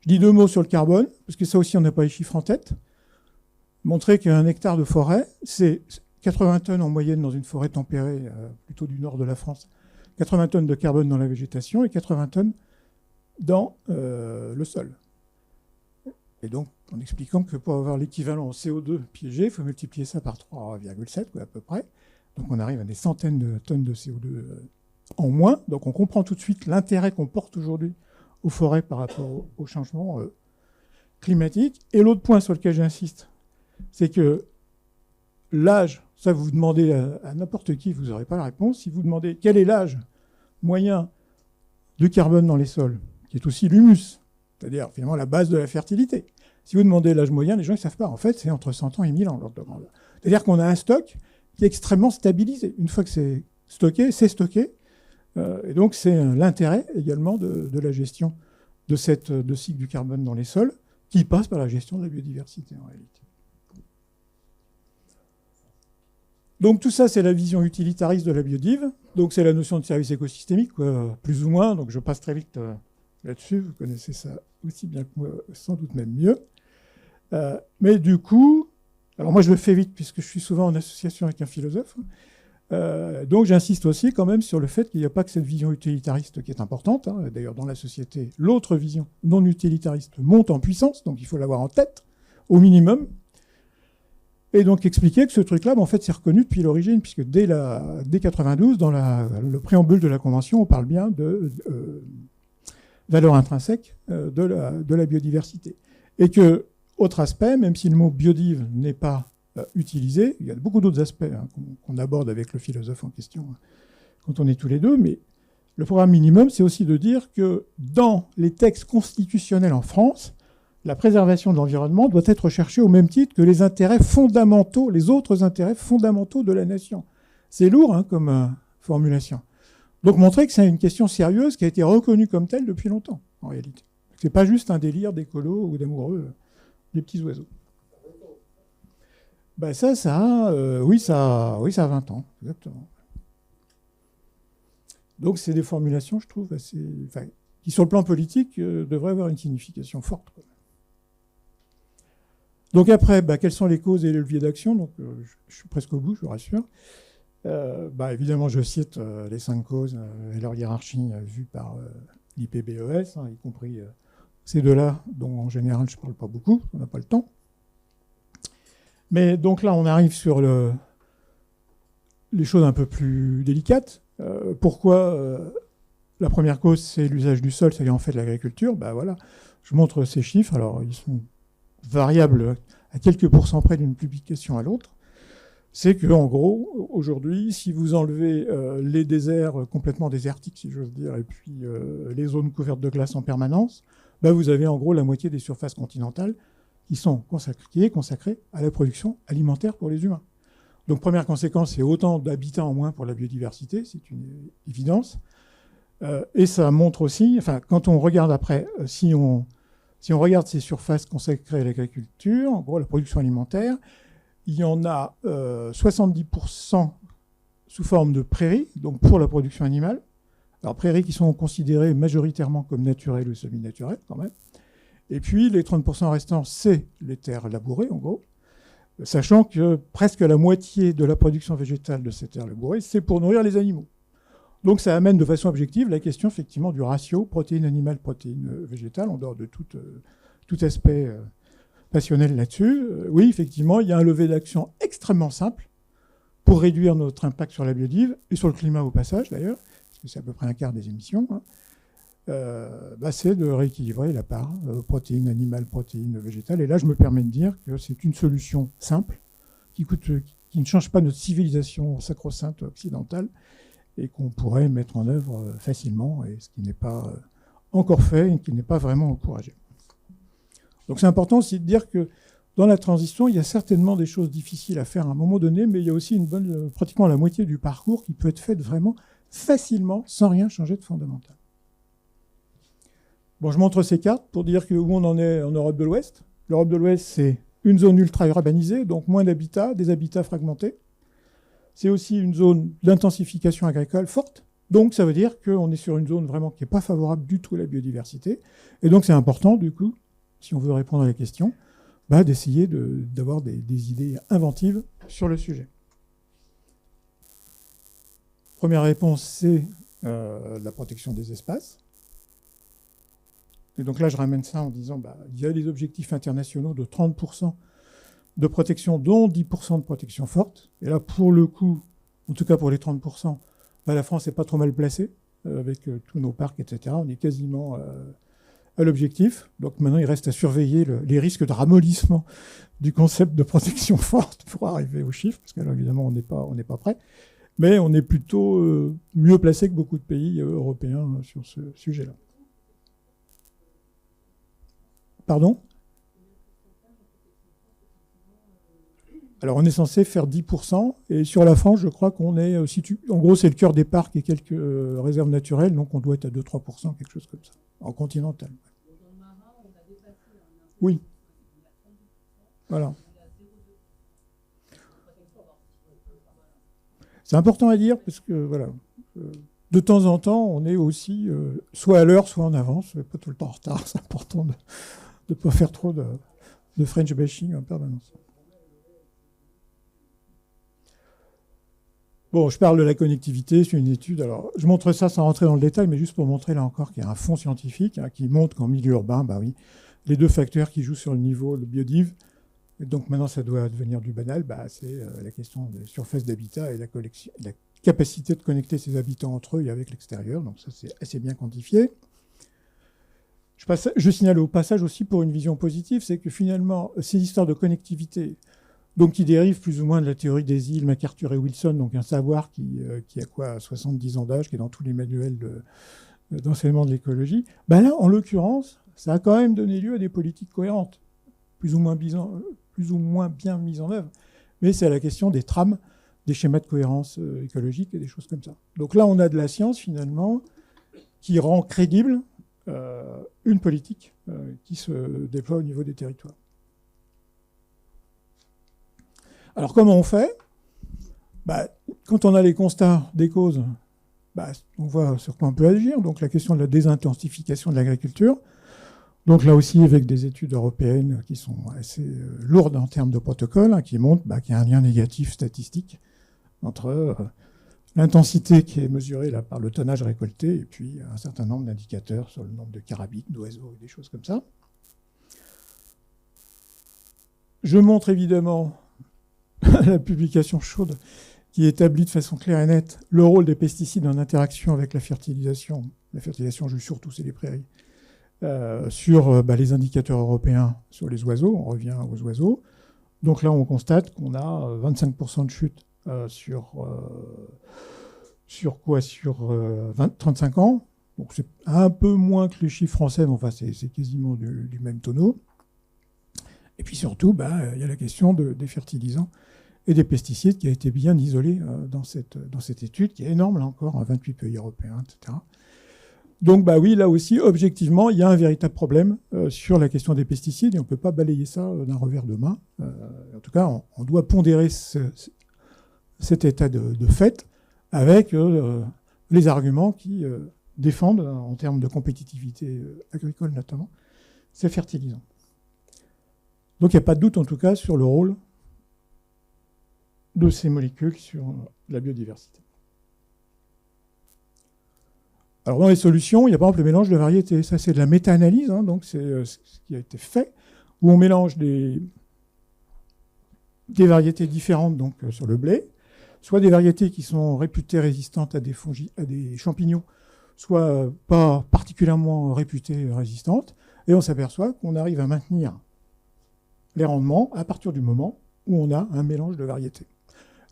Je dis deux mots sur le carbone, parce que ça aussi, on n'a pas les chiffres en tête. Montrer qu'un hectare de forêt, c'est 80 tonnes en moyenne dans une forêt tempérée, plutôt du nord de la France, 80 tonnes de carbone dans la végétation et 80 tonnes dans le sol. Et donc, en expliquant que pour avoir l'équivalent en CO2 piégé, il faut multiplier ça par 3,7, à peu près. Donc on arrive à des centaines de tonnes de CO2 en moins. Donc on comprend tout de suite l'intérêt qu'on porte aujourd'hui aux forêts par rapport au changement climatique. Et l'autre point sur lequel j'insiste, c'est que l'âge, ça vous demandez à n'importe qui, vous n'aurez pas la réponse. Si vous demandez quel est l'âge moyen de carbone dans les sols, qui est aussi l'humus, c'est-à-dire finalement la base de la fertilité. Si vous demandez l'âge moyen, les gens ne savent pas. En fait, c'est entre 100 ans et 1000 ans, l'ordre de grandeur. C'est-à-dire qu'on a un stock qui est extrêmement stabilisé. Une fois que c'est stocké, c'est stocké. Et donc, c'est l'intérêt également de la gestion de cycle du carbone dans les sols, qui passe par la gestion de la biodiversité en réalité. Donc tout ça, c'est la vision utilitariste de la biodive. Donc c'est la notion de service écosystémique, quoi, plus ou moins. Donc je passe très vite là-dessus. Vous connaissez ça aussi bien que moi, sans doute même mieux. Mais du coup, alors moi je le fais vite puisque je suis souvent en association avec un philosophe. Donc j'insiste aussi quand même sur le fait qu'il n'y a pas que cette vision utilitariste qui est importante. Hein. D'ailleurs, dans la société, l'autre vision non utilitariste monte en puissance, donc il faut l'avoir en tête, au minimum. Et donc expliquer que ce truc-là, en fait, c'est reconnu depuis l'origine, puisque dès 92, dans le préambule de la Convention, on parle bien de valeur intrinsèque de la biodiversité. Et que, autre aspect, même si le mot biodive n'est pas utilisé, il y a beaucoup d'autres aspects qu'on aborde avec le philosophe en question quand on est tous les deux, mais le programme minimum, c'est aussi de dire que dans les textes constitutionnels en France, la préservation de l'environnement doit être recherchée au même titre que les intérêts fondamentaux, les autres intérêts fondamentaux de la nation. C'est lourd comme formulation. Donc montrer que c'est une question sérieuse qui a été reconnue comme telle depuis longtemps, en réalité. C'est pas juste un délire d'écolos ou d'amoureux des petits oiseaux. Ben ça a 20 ans, exactement. Donc c'est des formulations, je trouve, qui sur le plan politique devraient avoir une signification forte, quoi. Donc après, quelles sont les causes et les leviers d'action? Donc je suis presque au bout, je vous rassure. Évidemment, je cite les 5 causes et leur hiérarchie vue par l'IPBES, y compris ces deux-là, dont en général je ne parle pas beaucoup, on n'a pas le temps. Mais donc là, on arrive sur les choses un peu plus délicates. Pourquoi la première cause, c'est l'usage du sol, c'est-à-dire en fait l'agriculture? Voilà, je montre ces chiffres. Alors, ils sont variables à quelques pourcents près d'une publication à l'autre. C'est qu'en gros, aujourd'hui, si vous enlevez les déserts complètement désertiques, si j'ose dire, et puis les zones couvertes de glace en permanence, vous avez en gros la moitié des surfaces continentales qui est consacrée à la production alimentaire pour les humains. Donc première conséquence, c'est autant d'habitants en moins pour la biodiversité, c'est une évidence. Et ça montre aussi, quand on regarde après, si on regarde ces surfaces consacrées à l'agriculture, en gros la production alimentaire, il y en a 70% sous forme de prairies, donc pour la production animale. Alors prairies qui sont considérées majoritairement comme naturelles ou semi-naturelles quand même. Et puis les 30% restants, c'est les terres labourées en gros, sachant que presque la moitié de la production végétale de ces terres labourées, c'est pour nourrir les animaux. Donc ça amène de façon objective la question effectivement du ratio protéines animales, protéines végétales, en dehors de tout aspect passionnel là-dessus. Oui, effectivement, il y a un levier d'action extrêmement simple pour réduire notre impact sur la biodive et sur le climat au passage d'ailleurs, parce que c'est à peu près un quart des émissions. C'est de rééquilibrer la part protéines animales, protéines végétales. Et là, je me permets de dire que c'est une solution simple qui ne change pas notre civilisation sacro-sainte occidentale et qu'on pourrait mettre en œuvre facilement, et ce qui n'est pas encore fait et qui n'est pas vraiment encouragé. Donc c'est important aussi de dire que dans la transition, il y a certainement des choses difficiles à faire à un moment donné, mais il y a aussi pratiquement la moitié du parcours qui peut être fait vraiment facilement, sans rien changer de fondamental. Bon, je montre ces cartes pour dire où on en est en Europe de l'Ouest. L'Europe de l'Ouest, c'est une zone ultra-urbanisée, donc moins d'habitats, des habitats fragmentés. C'est aussi une zone d'intensification agricole forte. Donc, ça veut dire qu'on est sur une zone vraiment qui n'est pas favorable du tout à la biodiversité. Et donc, c'est important, du coup, si on veut répondre à la question, d'essayer d'avoir des idées inventives sur le sujet. Première réponse, c'est la protection des espaces. Et donc là, je ramène ça en disant il y a des objectifs internationaux de 30% de protection, dont 10% de protection forte. Et là, pour le coup, en tout cas pour les 30%, la France n'est pas trop mal placée avec tous nos parcs, etc. On est quasiment à l'objectif. Donc maintenant, il reste à surveiller les risques de ramollissement du concept de protection forte pour arriver aux chiffres, parce que là, évidemment, on n'est pas prêt. Mais on est plutôt mieux placé que beaucoup de pays européens sur ce sujet-là. Pardon ? Alors, on est censé faire 10%, et sur la France, je crois qu'on est... en gros, c'est le cœur des parcs et quelques réserves naturelles, donc on doit être à 2-3%, quelque chose comme ça, en continental. Oui. Voilà. C'est important à dire parce que, voilà, de temps en temps, on est aussi soit à l'heure, soit en avance, mais pas tout le temps en retard. C'est important de ne pas faire trop de French bashing en permanence. Bon, je parle de la connectivité, c'est une étude. Alors, je montre ça sans rentrer dans le détail, mais juste pour montrer là encore qu'il y a un fond scientifique qui montre qu'en milieu urbain, bah oui, les deux facteurs qui jouent sur le niveau de biodiv, et donc maintenant ça doit devenir du banal, bah, c'est la question des surfaces d'habitat et la capacité de connecter ces habitants entre eux et avec l'extérieur. Donc ça, c'est assez bien quantifié. Je signale au passage aussi pour une vision positive, c'est que finalement, ces histoires de connectivité, donc qui dérivent plus ou moins de la théorie des îles, MacArthur et Wilson, donc un savoir qui a quoi, 70 ans d'âge, qui est dans tous les manuels d'enseignement de l'écologie, bah là, en l'occurrence, ça a quand même donné lieu à des politiques cohérentes, plus ou moins bien mises en œuvre. Mais c'est à la question des trames, des schémas de cohérence écologique et des choses comme ça. Donc là, on a de la science, finalement, qui rend crédible une politique qui se déploie au niveau des territoires. Alors, comment on fait ? Bah, quand on a les constats des causes, bah, on voit sur quoi on peut agir. Donc, la question de la désintensification de l'agriculture. Donc, là aussi, avec des études européennes qui sont assez lourdes en termes de protocole, qui montrent qu'il y a un lien négatif statistique entre l'intensité qui est mesurée là, par le tonnage récolté et puis un certain nombre d'indicateurs sur le nombre de carabites, d'oiseaux et des choses comme ça. Je montre évidemment la publication chaude qui établit de façon claire et nette le rôle des pesticides en interaction avec la fertilisation. La fertilisation joue surtout, c'est les prairies. Sur les indicateurs européens sur les oiseaux, on revient aux oiseaux. Donc là, on constate qu'on a 25% de chute sur 35 ans. Donc c'est un peu moins que les chiffres français, mais enfin c'est quasiment du même tonneau. Et puis surtout, il y a la question des fertilisants et des pesticides qui a été bien isolée dans cette étude, qui est énorme là encore, 28 pays européens, etc. Donc oui, là aussi, objectivement, il y a un véritable problème sur la question des pesticides et on ne peut pas balayer ça d'un revers de main. En tout cas, on doit pondérer cet état de fait avec les arguments qui défendent, en termes de compétitivité agricole notamment, ces fertilisants. Donc il n'y a pas de doute en tout cas sur le rôle de ces molécules sur la biodiversité. Alors dans les solutions, il y a par exemple le mélange de variétés. Ça c'est de la méta-analyse, donc c'est ce qui a été fait, où on mélange des variétés différentes donc, sur le blé, soit des variétés qui sont réputées résistantes à des champignons, soit pas particulièrement réputées résistantes, et on s'aperçoit qu'on arrive à maintenir les rendements à partir du moment où on a un mélange de variétés.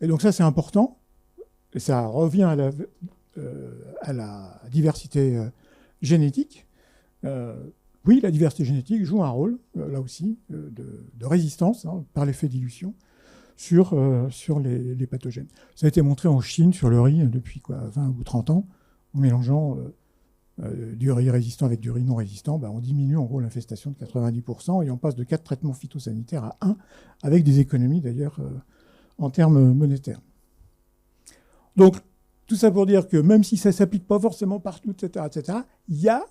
Et donc ça, c'est important, et ça revient à la diversité génétique. Oui, la diversité génétique joue un rôle, là aussi, de résistance par l'effet dilution sur les pathogènes. Ça a été montré en Chine sur le riz depuis 20 ou 30 ans, en mélangeant du riz résistant avec du riz non résistant, on diminue en gros l'infestation de 90% et on passe de 4 traitements phytosanitaires à 1, avec des économies d'ailleurs en termes monétaires. Donc, tout ça pour dire que même si ça ne s'applique pas forcément partout, etc., il y a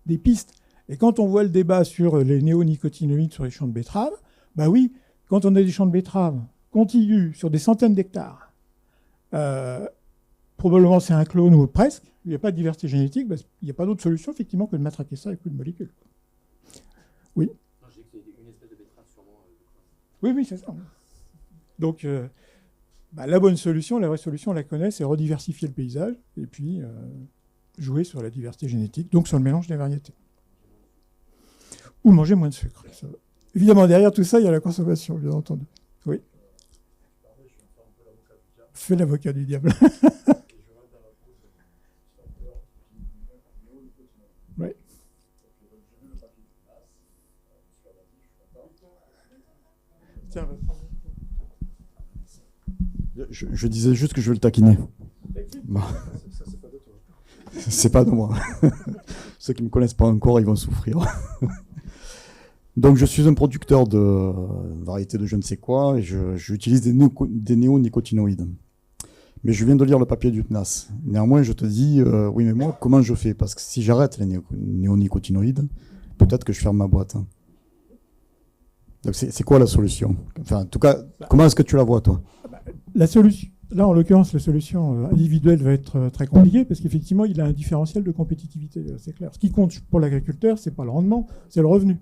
des pistes. Et quand on voit le débat sur les néonicotinoïdes sur les champs de betteraves, oui, quand on a des champs de betteraves contigus sur des centaines d'hectares, probablement c'est un clone ou presque, il n'y a pas de diversité génétique, il n'y a pas d'autre solution effectivement que de matraquer ça avec une molécule. Oui. Non, j'ai dit que c'était une espèce de betterave sûrement. Oui, c'est ça. Donc, la bonne solution, la vraie solution, on la connaît, c'est rediversifier le paysage et puis jouer sur la diversité génétique, donc sur le mélange des variétés. Ou manger moins de sucre. Ça. Évidemment, derrière tout ça, il y a la consommation, bien entendu. Oui. Fais l'avocat du diable. Oui. Tiens, je disais juste que je veux le taquiner. Bon. C'est pas de moi. Ceux qui ne me connaissent pas encore, ils vont souffrir. Donc, je suis un producteur de variétés de je ne sais quoi et j'utilise des néonicotinoïdes. Mais je viens de lire le papier du TNAS. Néanmoins, je te dis, oui, mais moi, comment je fais? Parce que si j'arrête les néonicotinoïdes, peut-être que je ferme ma boîte. Donc, c'est quoi la solution? Enfin, en tout cas, comment est-ce que tu la vois, toi? La solution, là, en l'occurrence, la solution individuelle va être très compliquée parce qu'effectivement, il a un différentiel de compétitivité, c'est clair. Ce qui compte pour l'agriculteur, c'est pas le rendement, c'est le revenu.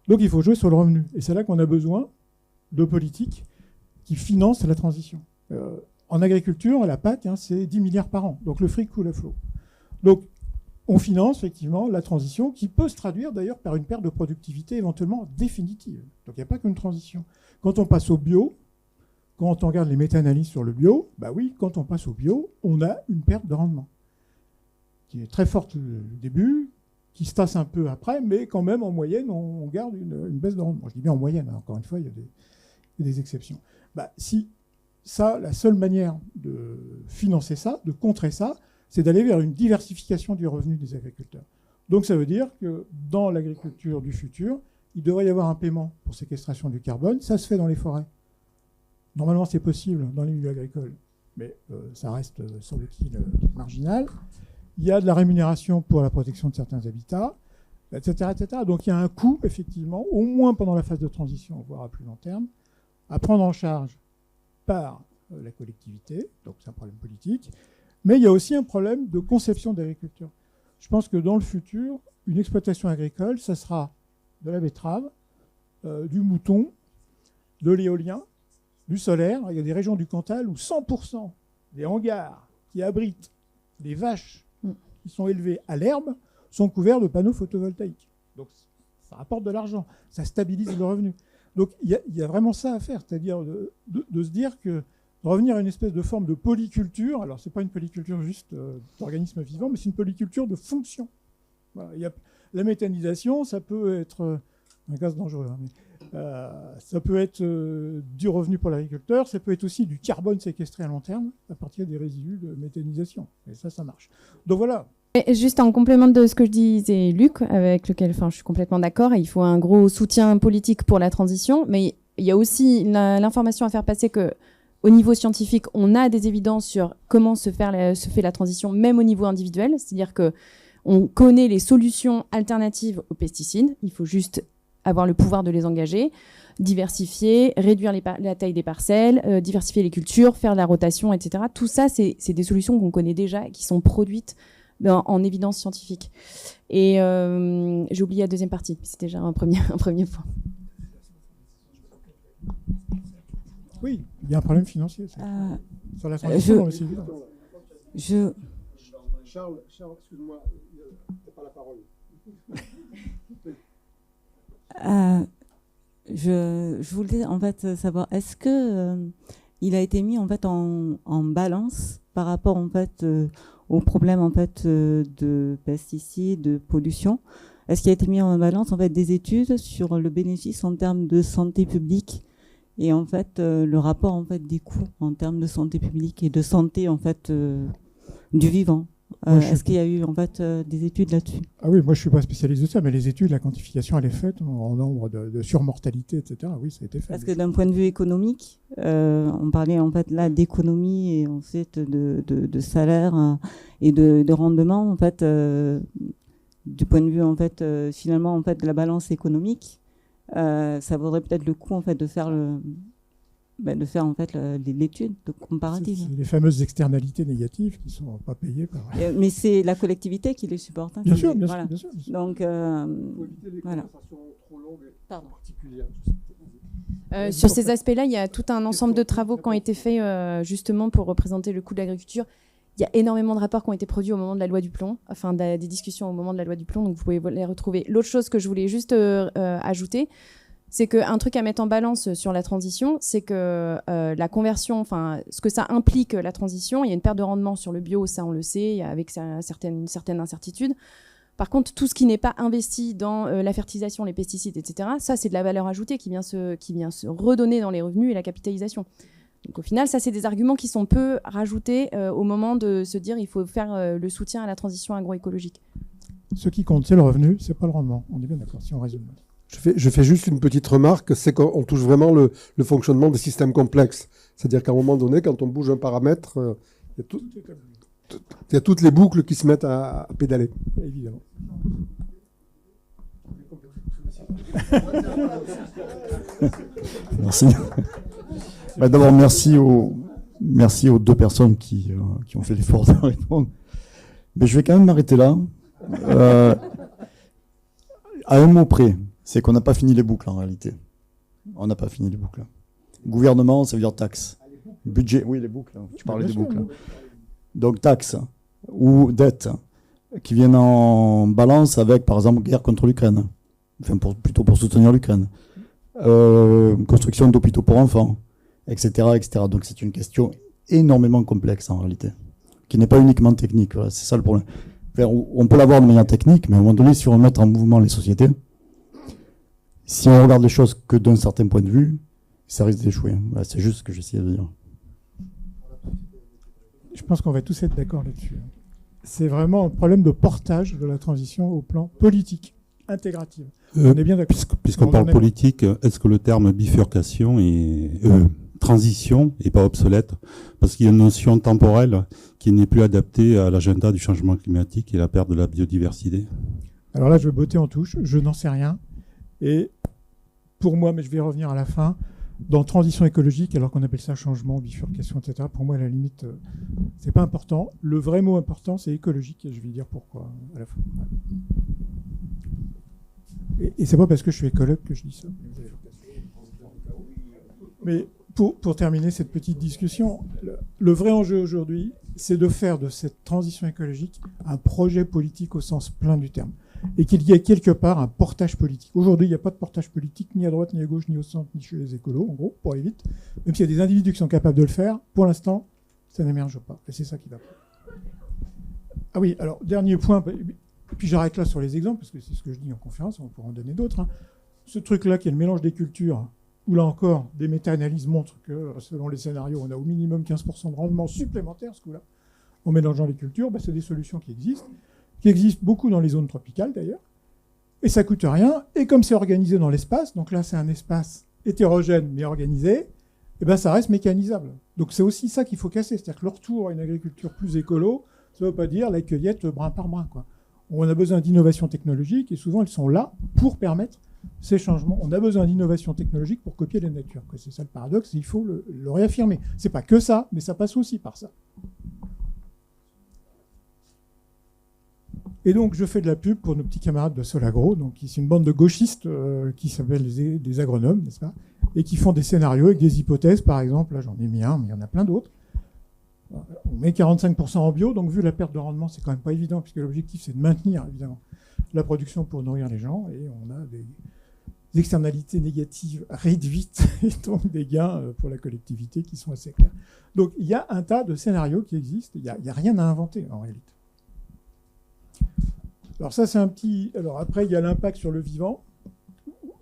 Donc, il faut jouer sur le revenu. Et c'est là qu'on a besoin de politiques qui financent la transition. En agriculture, la PAC, c'est 10 milliards par an. Donc, le fric coule à flot. Donc, on finance effectivement la transition qui peut se traduire d'ailleurs par une perte de productivité éventuellement définitive. Donc, il n'y a pas qu'une transition. Quand on passe au bio, quand on regarde les méta-analyses sur le bio, bah oui, quand on passe au bio, on a une perte de rendement qui est très forte au début, qui se tasse un peu après, mais quand même, en moyenne, on garde une baisse de rendement. Je dis bien en moyenne, encore une fois, il y a des exceptions. Bah, si ça, la seule manière de financer ça, de contrer ça, c'est d'aller vers une diversification du revenu des agriculteurs. Donc ça veut dire que dans l'agriculture du futur, il devrait y avoir un paiement pour séquestration du carbone. Ça se fait dans les forêts. Normalement, c'est possible dans les milieux agricoles, mais ça reste semble-t-il marginal. Il y a de la rémunération pour la protection de certains habitats, etc., etc. Donc il y a un coût, effectivement, au moins pendant la phase de transition, voire à plus long terme, à prendre en charge par la collectivité. Donc c'est un problème politique. Mais il y a aussi un problème de conception d'agriculture. Je pense que dans le futur, une exploitation agricole, ça sera de la betterave, du mouton, de l'éolien, du solaire. Il y a des régions du Cantal où 100% des hangars qui abritent des vaches qui sont élevées à l'herbe sont couverts de panneaux photovoltaïques. Donc ça rapporte de l'argent, ça stabilise le revenu. Donc il y a vraiment ça à faire, c'est-à-dire de se dire que de revenir à une espèce de forme de polyculture. Alors, ce n'est pas une polyculture juste d'organismes vivants, mais c'est une polyculture de fonction. Voilà, la méthanisation, ça peut être un gaz dangereux, mais, ça peut être du revenu pour l'agriculteur, ça peut être aussi du carbone séquestré à long terme à partir des résidus de méthanisation. Et ça marche. Donc voilà. Et juste en complément de ce que je disais Luc, avec lequel je suis complètement d'accord, il faut un gros soutien politique pour la transition, mais il y a aussi l'information à faire passer que au niveau scientifique, on a des évidences sur comment se fait la transition, même au niveau individuel. C'est-à-dire qu'on connaît les solutions alternatives aux pesticides. Il faut juste avoir le pouvoir de les engager, diversifier, réduire la taille des parcelles, diversifier les cultures, faire de la rotation, etc. Tout ça, c'est des solutions qu'on connaît déjà et qui sont produites en évidence scientifique. Et j'ai oublié la deuxième partie. C'était déjà un premier point. Oui, il y a un problème financier. Sur la transition, c'est évident. Charles, excuse-moi, tu n'as pas la parole. Je voulais en fait savoir, est-ce que il a été mis en fait en balance par rapport en fait aux problèmes en fait de pesticides, de pollution? Est-ce qu'il a été mis en balance en fait des études sur le bénéfice en termes de santé publique? Et en fait, le rapport en fait des coûts en termes de santé publique et de santé en fait du vivant. Est-ce qu'il y a eu en fait des études là-dessus? Ah oui, moi je suis pas spécialiste de ça, mais les études, la quantification, elle est faite en nombre de surmortalité, etc. Oui, ça a été fait. Parce que d'un point de vue économique, on parlait en fait là d'économie et en fait de salaire et de rendement en fait du point de vue en fait finalement en fait de la balance économique. Ça vaudrait peut-être le coup en fait de faire en fait l'étude de comparative. C'est les fameuses externalités négatives qui ne sont pas payées par. Mais c'est la collectivité qui les supporte. Hein, bien sûr. Donc faut éviter les voilà. conversations trop longues et Pardon. particulières. Sur ces aspects-là, il y a tout un ensemble de travaux qui ont été faits justement pour représenter le coût de l'agriculture. Il y a énormément de rapports qui ont été produits au moment de la loi du plomb, enfin des discussions au moment de la loi du plomb, donc vous pouvez les retrouver. L'autre chose que je voulais juste ajouter, c'est qu'un truc à mettre en balance sur la transition, c'est que la conversion, enfin ce que ça implique la transition, il y a une perte de rendement sur le bio, ça on le sait, avec une certaine incertitude. Par contre, tout ce qui n'est pas investi dans la fertilisation, les pesticides, etc., ça c'est de la valeur ajoutée qui vient se redonner dans les revenus et la capitalisation. Donc au final, ça c'est des arguments qui sont peu rajoutés au moment de se dire il faut faire le soutien à la transition agroécologique. Ce qui compte, c'est le revenu, c'est pas le rendement. On est bien d'accord si on résume. Je fais juste une petite remarque, c'est qu'on touche vraiment le fonctionnement des systèmes complexes. C'est-à-dire qu'à un moment donné, quand on bouge un paramètre, il y a toutes les boucles qui se mettent à pédaler, évidemment. Merci. D'abord, merci aux 2 personnes qui ont fait l'effort de répondre. Mais je vais quand même m'arrêter là. À un mot près, c'est qu'on n'a pas fini les boucles en réalité. On n'a pas fini les boucles. Gouvernement, ça veut dire taxe. Budget, oui, les boucles. Tu parlais des boucles. Donc taxe ou dette qui viennent en balance avec, par exemple, guerre contre l'Ukraine. Enfin, plutôt pour soutenir l'Ukraine. Construction d'hôpitaux pour enfants, etc., etc. Donc c'est une question énormément complexe en réalité, qui n'est pas uniquement technique. Voilà, c'est ça le problème. Enfin, on peut l'avoir de manière technique, mais à un moment donné, si on met en mouvement les sociétés, si on regarde les choses que d'un certain point de vue, ça risque d'échouer. Voilà, c'est juste ce que j'essayais de dire. Je pense qu'on va tous être d'accord là-dessus. C'est vraiment un problème de portage de la transition au plan politique, intégrative. On est bien d'accord. Puisqu'on parle politique, est-ce que le terme bifurcation et transition n'est pas obsolète? Parce qu'il y a une notion temporelle qui n'est plus adaptée à l'agenda du changement climatique et la perte de la biodiversité. Alors là, je vais botter en touche. Je n'en sais rien. Et pour moi, mais je vais y revenir à la fin, dans transition écologique, alors qu'on appelle ça changement, bifurcation, etc., pour moi, à la limite, c'est pas important. Le vrai mot important, c'est écologique, et je vais dire pourquoi à la fin. Et c'est pas parce que je suis écologue que je dis ça. Mais pour terminer cette petite discussion, le vrai enjeu aujourd'hui, c'est de faire de cette transition écologique un projet politique au sens plein du terme. Et qu'il y ait quelque part un portage politique. Aujourd'hui, il n'y a pas de portage politique ni à droite, ni à gauche, ni au centre, ni chez les écolos, en gros, pour aller vite. Même s'il y a des individus qui sont capables de le faire, pour l'instant, ça n'émerge pas. Et c'est ça qui va pas. Ah oui, alors, dernier point, et puis j'arrête là sur les exemples, parce que c'est ce que je dis en conférence, on pourra en donner d'autres. Hein. Ce truc-là, qui est le mélange des cultures, où là encore, des méta-analyses montrent que, selon les scénarios, on a au minimum 15% de rendement supplémentaire, ce coup-là, en mélangeant les cultures, c'est des solutions qui existent beaucoup dans les zones tropicales d'ailleurs, et ça coûte rien, et comme c'est organisé dans l'espace, donc là c'est un espace hétérogène mais organisé, et ça reste mécanisable. Donc c'est aussi ça qu'il faut casser, c'est-à-dire que le retour à une agriculture plus écolo, ça ne veut pas dire la cueillette brin par brin, quoi. On a besoin d'innovations technologiques, et souvent elles sont là pour permettre ces changements. On a besoin d'innovations technologiques pour copier la nature, quoi. C'est ça le paradoxe, et il faut le réaffirmer. C'est pas que ça, mais ça passe aussi par ça. Et donc, je fais de la pub pour nos petits camarades de Solagro, donc c'est une bande de gauchistes qui s'appellent des agronomes, n'est-ce pas, et qui font des scénarios avec des hypothèses, par exemple. Là, j'en ai mis un, mais il y en a plein d'autres. On met 45% en bio, donc vu la perte de rendement, c'est quand même pas évident, puisque l'objectif, c'est de maintenir, évidemment, la production pour nourrir les gens, et on a des externalités négatives réduites, et donc des gains pour la collectivité qui sont assez clairs. Donc, il y a un tas de scénarios qui existent, il n'y a rien à inventer, en réalité. Alors ça, c'est un petit... Alors après, il y a l'impact sur le vivant,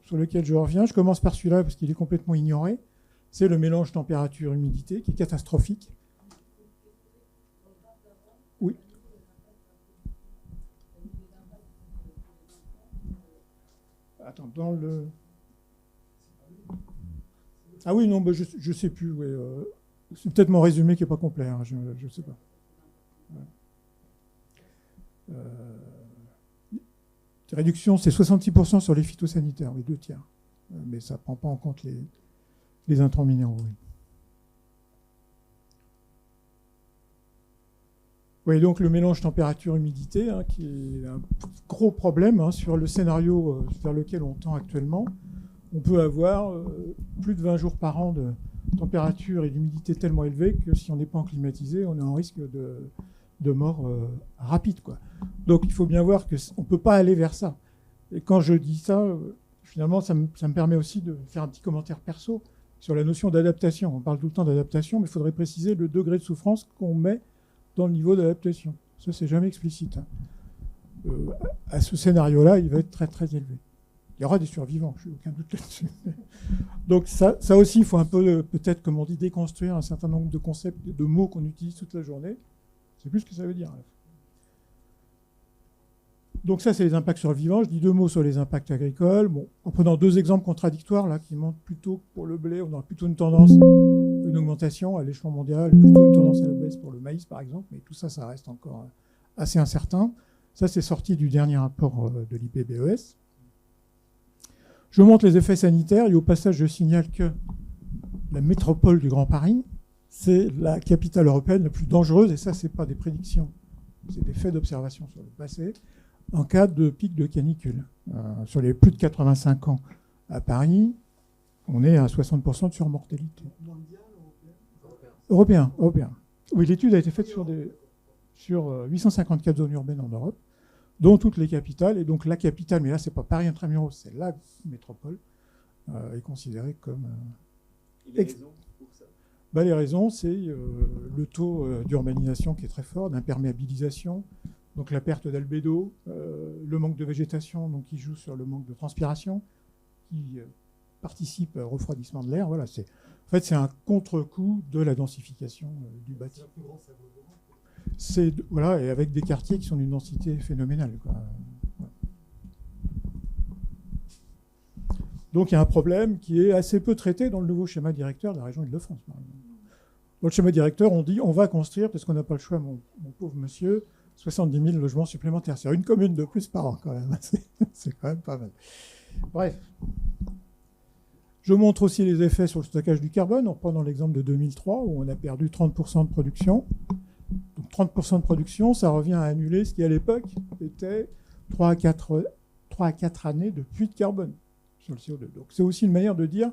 sur lequel je reviens. Je commence par celui-là parce qu'il est complètement ignoré. C'est le mélange température-humidité qui est catastrophique. Oui. Attends, dans le... Ah oui, non, je ne sais plus. Ouais, c'est peut-être mon résumé qui n'est pas complet, hein, je ne sais pas. Ouais. Réduction, c'est 66% sur les phytosanitaires, les 2/3. Mais ça ne prend pas en compte les intrants minéraux. Oui. Oui, donc le mélange température-humidité, hein, qui est un gros problème hein, sur le scénario vers lequel on tend actuellement. On peut avoir plus de 20 jours par an de température et d'humidité tellement élevées que si on n'est pas en climatisé, on est en risque de mort rapide, quoi. Donc il faut bien voir qu'on ne peut pas aller vers ça. Et quand je dis ça, finalement, ça me permet aussi de faire un petit commentaire perso sur la notion d'adaptation. On parle tout le temps d'adaptation, mais il faudrait préciser le degré de souffrance qu'on met dans le niveau d'adaptation. Ça, c'est jamais explicite. Hein. À ce scénario-là, il va être très, très élevé. Il y aura des survivants, je n'ai aucun doute là-dessus. Donc ça aussi, il faut un peu, peut-être, comme on dit, déconstruire un certain nombre de concepts, de mots qu'on utilise toute la journée. C'est plus ce que ça veut dire. Donc ça, c'est les impacts sur le vivant. Je dis 2 mots sur les impacts agricoles. Bon, en prenant 2 exemples contradictoires, là, qui montrent plutôt que pour le blé, on aura plutôt une tendance, une augmentation à l'échelon mondial, plutôt une tendance à la baisse pour le maïs, par exemple. Mais tout ça, ça reste encore assez incertain. Ça, c'est sorti du dernier rapport de l'IPBES. Je montre les effets sanitaires et au passage, je signale que la métropole du Grand Paris, c'est la capitale européenne la plus dangereuse, et ça, ce n'est pas des prédictions, c'est des faits d'observation sur le passé, en cas de pic de canicule. Sur les plus de 85 ans à Paris, on est à 60% de surmortalité. Européen. Oui, l'étude a été faite sur 854 zones urbaines en Europe, dont toutes les capitales. Et donc la capitale, mais là, c'est pas Paris intramuros, c'est la métropole, est considérée comme... Et les raisons pour ça? Les raisons, c'est le taux d'urbanisation qui est très fort, d'imperméabilisation, donc la perte d'albédo, le manque de végétation, donc qui joue sur le manque de transpiration, qui participe au refroidissement de l'air. Voilà, en fait, c'est un contre-coup de la densification du bâti. Voilà, et avec des quartiers qui sont d'une densité phénoménale, quoi. Donc il y a un problème qui est assez peu traité dans le nouveau schéma directeur de la région Île-de-France. Dans le schéma directeur, on dit on va construire, parce qu'on n'a pas le choix, mon pauvre monsieur, 70 000 logements supplémentaires. C'est une commune de plus par an, quand même. C'est quand même pas mal. Bref. Je montre aussi les effets sur le stockage du carbone, en prenant l'exemple de 2003, où on a perdu 30% de production. Donc 30% de production, ça revient à annuler ce qui, à l'époque, était 3 à 4 années de puits de carbone sur le CO2. Donc c'est aussi une manière de dire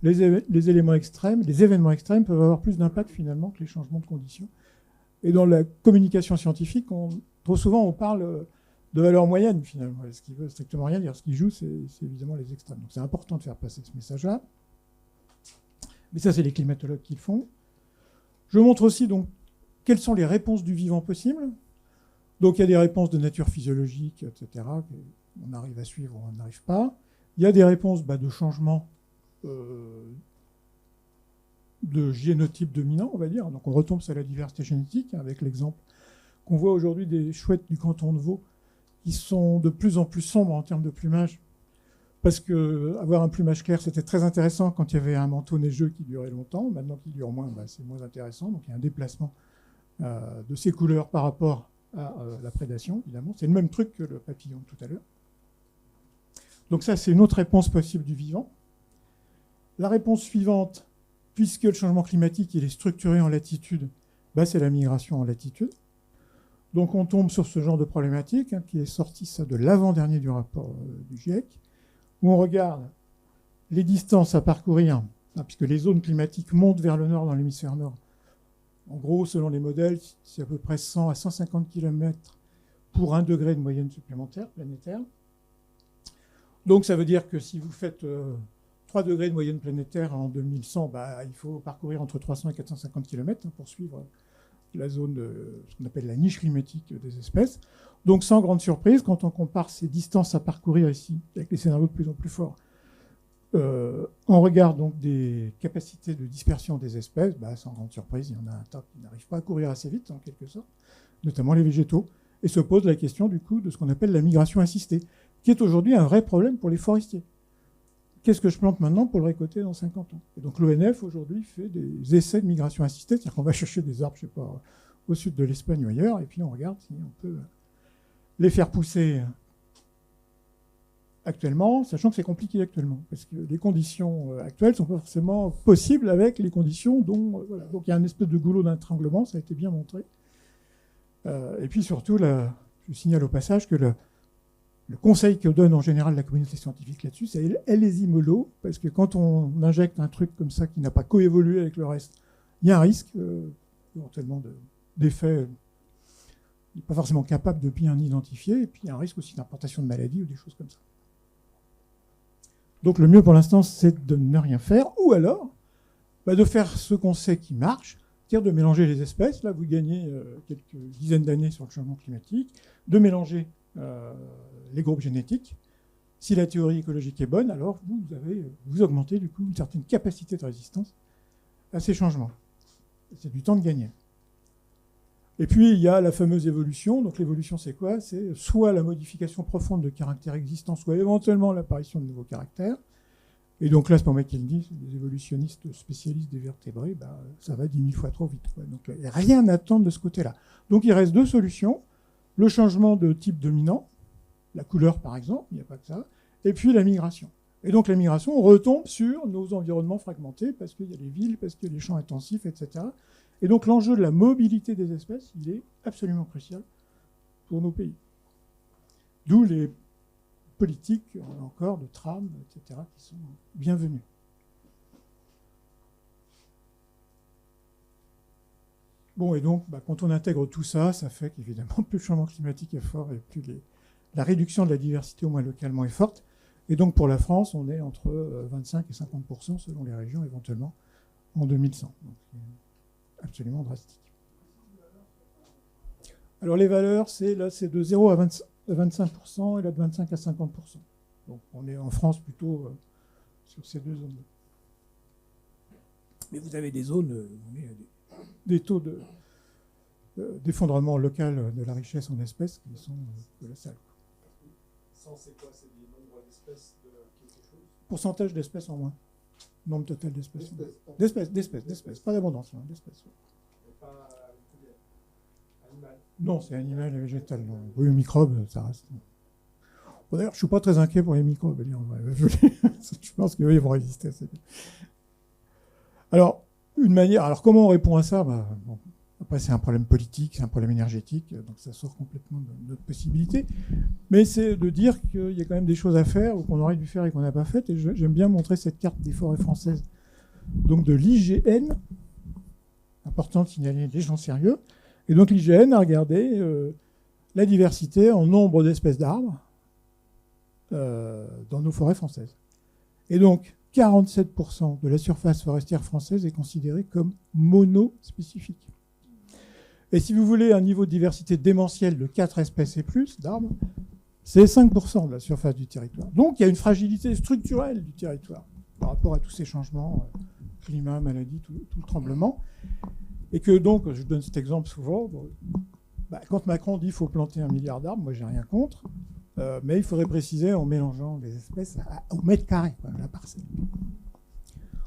les événements extrêmes peuvent avoir plus d'impact finalement que les changements de conditions. Et dans la communication scientifique, trop souvent on parle de valeur moyenne finalement. Ce qui veut strictement rien dire. Ce qui joue, c'est évidemment les extrêmes. Donc c'est important de faire passer ce message-là. Mais ça, c'est les climatologues qui le font. Je montre aussi donc quelles sont les réponses du vivant possibles. Donc il y a des réponses de nature physiologique, etc. On arrive à suivre ou on n'arrive pas. Il y a des réponses de changement de génotype dominant, on va dire. Donc on retombe sur la diversité génétique, avec l'exemple qu'on voit aujourd'hui des chouettes du canton de Vaud qui sont de plus en plus sombres en termes de plumage. Parce que avoir un plumage clair, c'était très intéressant quand il y avait un manteau neigeux qui durait longtemps. Maintenant qu'il dure moins, c'est moins intéressant. Donc il y a un déplacement de ces couleurs par rapport à la prédation, évidemment. C'est le même truc que le papillon tout à l'heure. Donc ça, c'est une autre réponse possible du vivant. La réponse suivante, puisque le changement climatique il est structuré en latitude, c'est la migration en latitude. Donc on tombe sur ce genre de problématique, qui est sorti ça de l'avant-dernier du rapport du GIEC, où on regarde les distances à parcourir, puisque les zones climatiques montent vers le nord dans l'hémisphère nord. En gros, selon les modèles, c'est à peu près 100 à 150 km pour 1 degré de moyenne supplémentaire planétaire. Donc ça veut dire que si vous faites 3 degrés de moyenne planétaire en 2100, il faut parcourir entre 300 et 450 km pour suivre la zone, ce qu'on appelle la niche climatique des espèces. Donc sans grande surprise, quand on compare ces distances à parcourir ici, avec les scénarios de plus en plus forts, on regarde donc des capacités de dispersion des espèces, sans grande surprise, il y en a un tas qui n'arrivent pas à courir assez vite, en quelque sorte, notamment les végétaux, et se pose la question du coup de ce qu'on appelle la migration assistée, qui est aujourd'hui un vrai problème pour les forestiers. Qu'est-ce que je plante maintenant pour le récolter dans 50 ans? Et donc l'ONF aujourd'hui fait des essais de migration assistée, c'est-à-dire qu'on va chercher des arbres, je ne sais pas, au sud de l'Espagne ou ailleurs, et puis on regarde si on peut les faire pousser actuellement, sachant que c'est compliqué actuellement, parce que les conditions actuelles ne sont pas forcément possibles avec les conditions dont... voilà. Donc il y a une espèce de goulot d'étranglement, ça a été bien montré. Et puis surtout, je signale au passage que le conseil que donne en général la communauté scientifique là-dessus, c'est allez-y mollo, parce que quand on injecte un truc comme ça qui n'a pas coévolué avec le reste, il y a un risque, éventuellement d'effet n'est pas forcément capable de bien identifier, et puis il y a un risque aussi d'importation de maladies ou des choses comme ça. Donc le mieux pour l'instant, c'est de ne rien faire, ou alors de faire ce qu'on sait qui marche, c'est-à-dire de mélanger les espèces. Là, vous gagnez quelques dizaines d'années sur le changement climatique, de mélanger les groupes génétiques. Si la théorie écologique est bonne, alors vous augmentez du coup une certaine capacité de résistance à ces changements. C'est du temps de gagner. Et puis, il y a la fameuse évolution. Donc, l'évolution, c'est quoi? C'est soit la modification profonde de caractères existants, soit éventuellement l'apparition de nouveaux caractères. Et donc là, c'est pas moi qui le dis, c'est des évolutionnistes spécialistes des vertébrés, ça va 10 000 fois trop vite, quoi. Donc, il n'y a rien à attendre de ce côté-là. Donc, il reste deux solutions. Le changement de type dominant, la couleur, par exemple, il n'y a pas que ça, et puis la migration. Et donc, la migration, on retombe sur nos environnements fragmentés, parce qu'il y a les villes, parce qu'il y a les champs intensifs, etc. Et donc l'enjeu de la mobilité des espèces, il est absolument crucial pour nos pays. D'où les politiques, encore, de tram, etc., qui sont bienvenues. Bon, et donc, quand on intègre tout ça, ça fait qu'évidemment, plus le changement climatique est fort et plus la réduction de la diversité, au moins localement, est forte. Et donc, pour la France, on est entre 25 et 50% selon les régions, éventuellement, en 2100. Donc, absolument drastique. Alors les valeurs, c'est de 0 à 25% et là de 25 à 50%. Donc on est en France plutôt sur ces deux zones. Mais vous avez des zones, des taux d'effondrement local de la richesse en espèces qui sont colossales. 100, c'est quoi? C'est des nombres d'espèces de quelque chose? Pourcentage d'espèces en moins. Nombre total d'espèces. D'espèces. Pas d'abondance, d'espèces. Mais pas animal. Non, c'est animal et végétal. Non. Oui, microbes, ça reste. Bon, d'ailleurs, je ne suis pas très inquiet pour les microbes. Je pense qu'ils vont résister assez bien. Alors, comment on répond à ça? Bon, après, c'est un problème politique, c'est un problème énergétique, donc ça sort complètement de notre possibilité. Mais c'est de dire qu'il y a quand même des choses à faire, ou qu'on aurait dû faire et qu'on n'a pas faites. Et j'aime bien montrer cette carte des forêts françaises, donc de l'IGN. Important de signaler des gens sérieux. Et donc l'IGN a regardé la diversité en nombre d'espèces d'arbres dans nos forêts françaises. Et donc 47% de la surface forestière française est considérée comme monospécifique. Et si vous voulez un niveau de diversité démentiel de 4 espèces et plus d'arbres, c'est 5% de la surface du territoire. Donc il y a une fragilité structurelle du territoire par rapport à tous ces changements, climat, maladie, tout le tremblement. Et que donc, je donne cet exemple souvent, quand Macron dit qu'il faut planter 1 milliard d'arbres, moi j'ai rien contre, mais il faudrait préciser en mélangeant les espèces au mètre carré, la parcelle.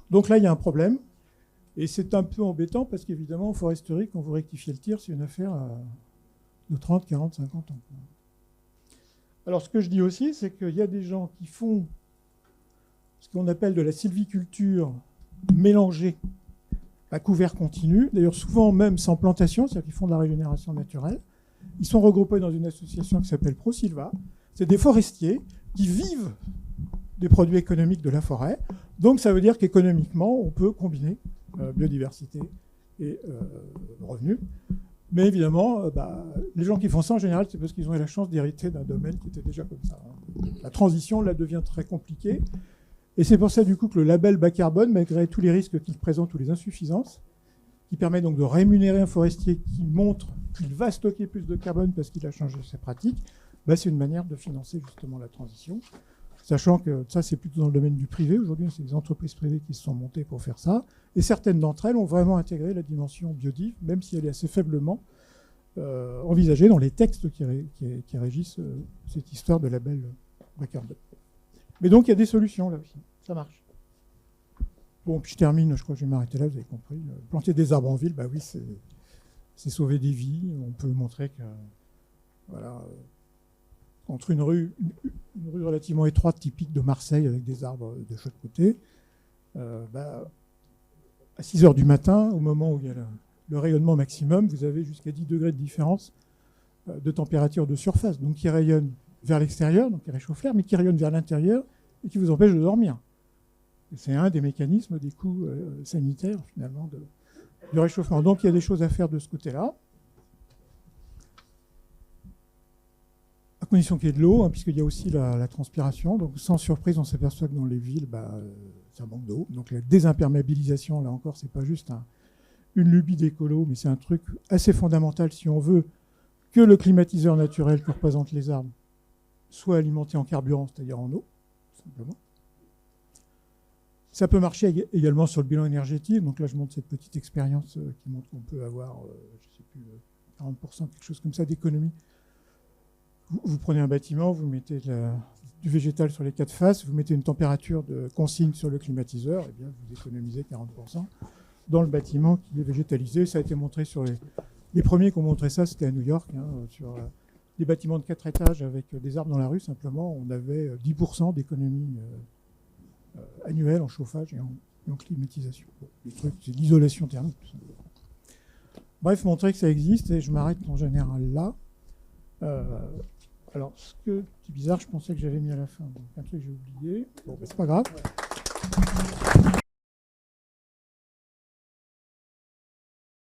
Donc là, il y a un problème. Et c'est un peu embêtant parce qu'évidemment, en foresterie, quand vous rectifiez le tir, c'est une affaire de 30, 40, 50 ans. Alors, ce que je dis aussi, c'est qu'il y a des gens qui font ce qu'on appelle de la sylviculture mélangée à couvert continu, d'ailleurs souvent même sans plantation, c'est-à-dire qu'ils font de la régénération naturelle. Ils sont regroupés dans une association qui s'appelle ProSylva. C'est des forestiers qui vivent des produits économiques de la forêt. Donc ça veut dire qu'économiquement, on peut combiner biodiversité et revenus. Mais évidemment, les gens qui font ça, en général, c'est parce qu'ils ont eu la chance d'hériter d'un domaine qui était déjà comme ça. La transition, là, devient très compliquée. Et c'est pour ça, du coup, que le label bas carbone, malgré tous les risques qu'il présente ou les insuffisances, qui permet donc de rémunérer un forestier qui montre qu'il va stocker plus de carbone parce qu'il a changé ses pratiques, c'est une manière de financer justement la transition. Sachant que ça, c'est plutôt dans le domaine du privé. Aujourd'hui, c'est des entreprises privées qui se sont montées pour faire ça. Et certaines d'entre elles ont vraiment intégré la dimension biodive, même si elle est assez faiblement envisagée dans les textes qui régissent cette histoire de label bas carbone. Mais donc, il y a des solutions là aussi. Ça marche. Bon, puis je termine, je crois que je vais m'arrêter là, vous avez compris. Planter des arbres en ville, oui, c'est sauver des vies. On peut montrer que, voilà, entre une rue relativement étroite, typique de Marseille, avec des arbres de chaque côté, à 6 heures du matin, au moment où il y a le rayonnement maximum, vous avez jusqu'à 10 degrés de différence de température de surface, donc qui rayonne vers l'extérieur, donc qui réchauffe l'air, mais qui rayonne vers l'intérieur et qui vous empêche de dormir. Et c'est un des mécanismes des coûts sanitaires, finalement, du réchauffement. Donc il y a des choses à faire de ce côté-là. À condition qu'il y ait de l'eau, puisqu'il y a aussi la transpiration. Donc sans surprise, on s'aperçoit que dans les villes, ça manque d'eau. Donc la désimperméabilisation, là encore, c'est pas juste une lubie d'écolo, mais c'est un truc assez fondamental si on veut que le climatiseur naturel que représentent les arbres soit alimenté en carburant, c'est-à-dire en eau, tout simplement. Ça peut marcher également sur le bilan énergétique. Donc là, je montre cette petite expérience qui montre qu'on peut avoir, je ne sais plus, 40%, quelque chose comme ça d'économie. Vous prenez un bâtiment, vous mettez du végétal sur les 4 faces, vous mettez une température de consigne sur le climatiseur, et bien vous économisez 40% dans le bâtiment qui est végétalisé. Ça a été montré sur les premiers qui ont montré ça, c'était à New York, sur des bâtiments de 4 étages avec des arbres dans la rue, simplement, on avait 10% d'économie annuelle en chauffage et en climatisation. Bon, le truc, c'est l'isolation thermique, tout simplement. Bref, montrer que ça existe, et je m'arrête en général là. Alors, c'est bizarre, je pensais que j'avais mis à la fin. Donc, un truc que j'ai oublié. Bon, c'est pas grave.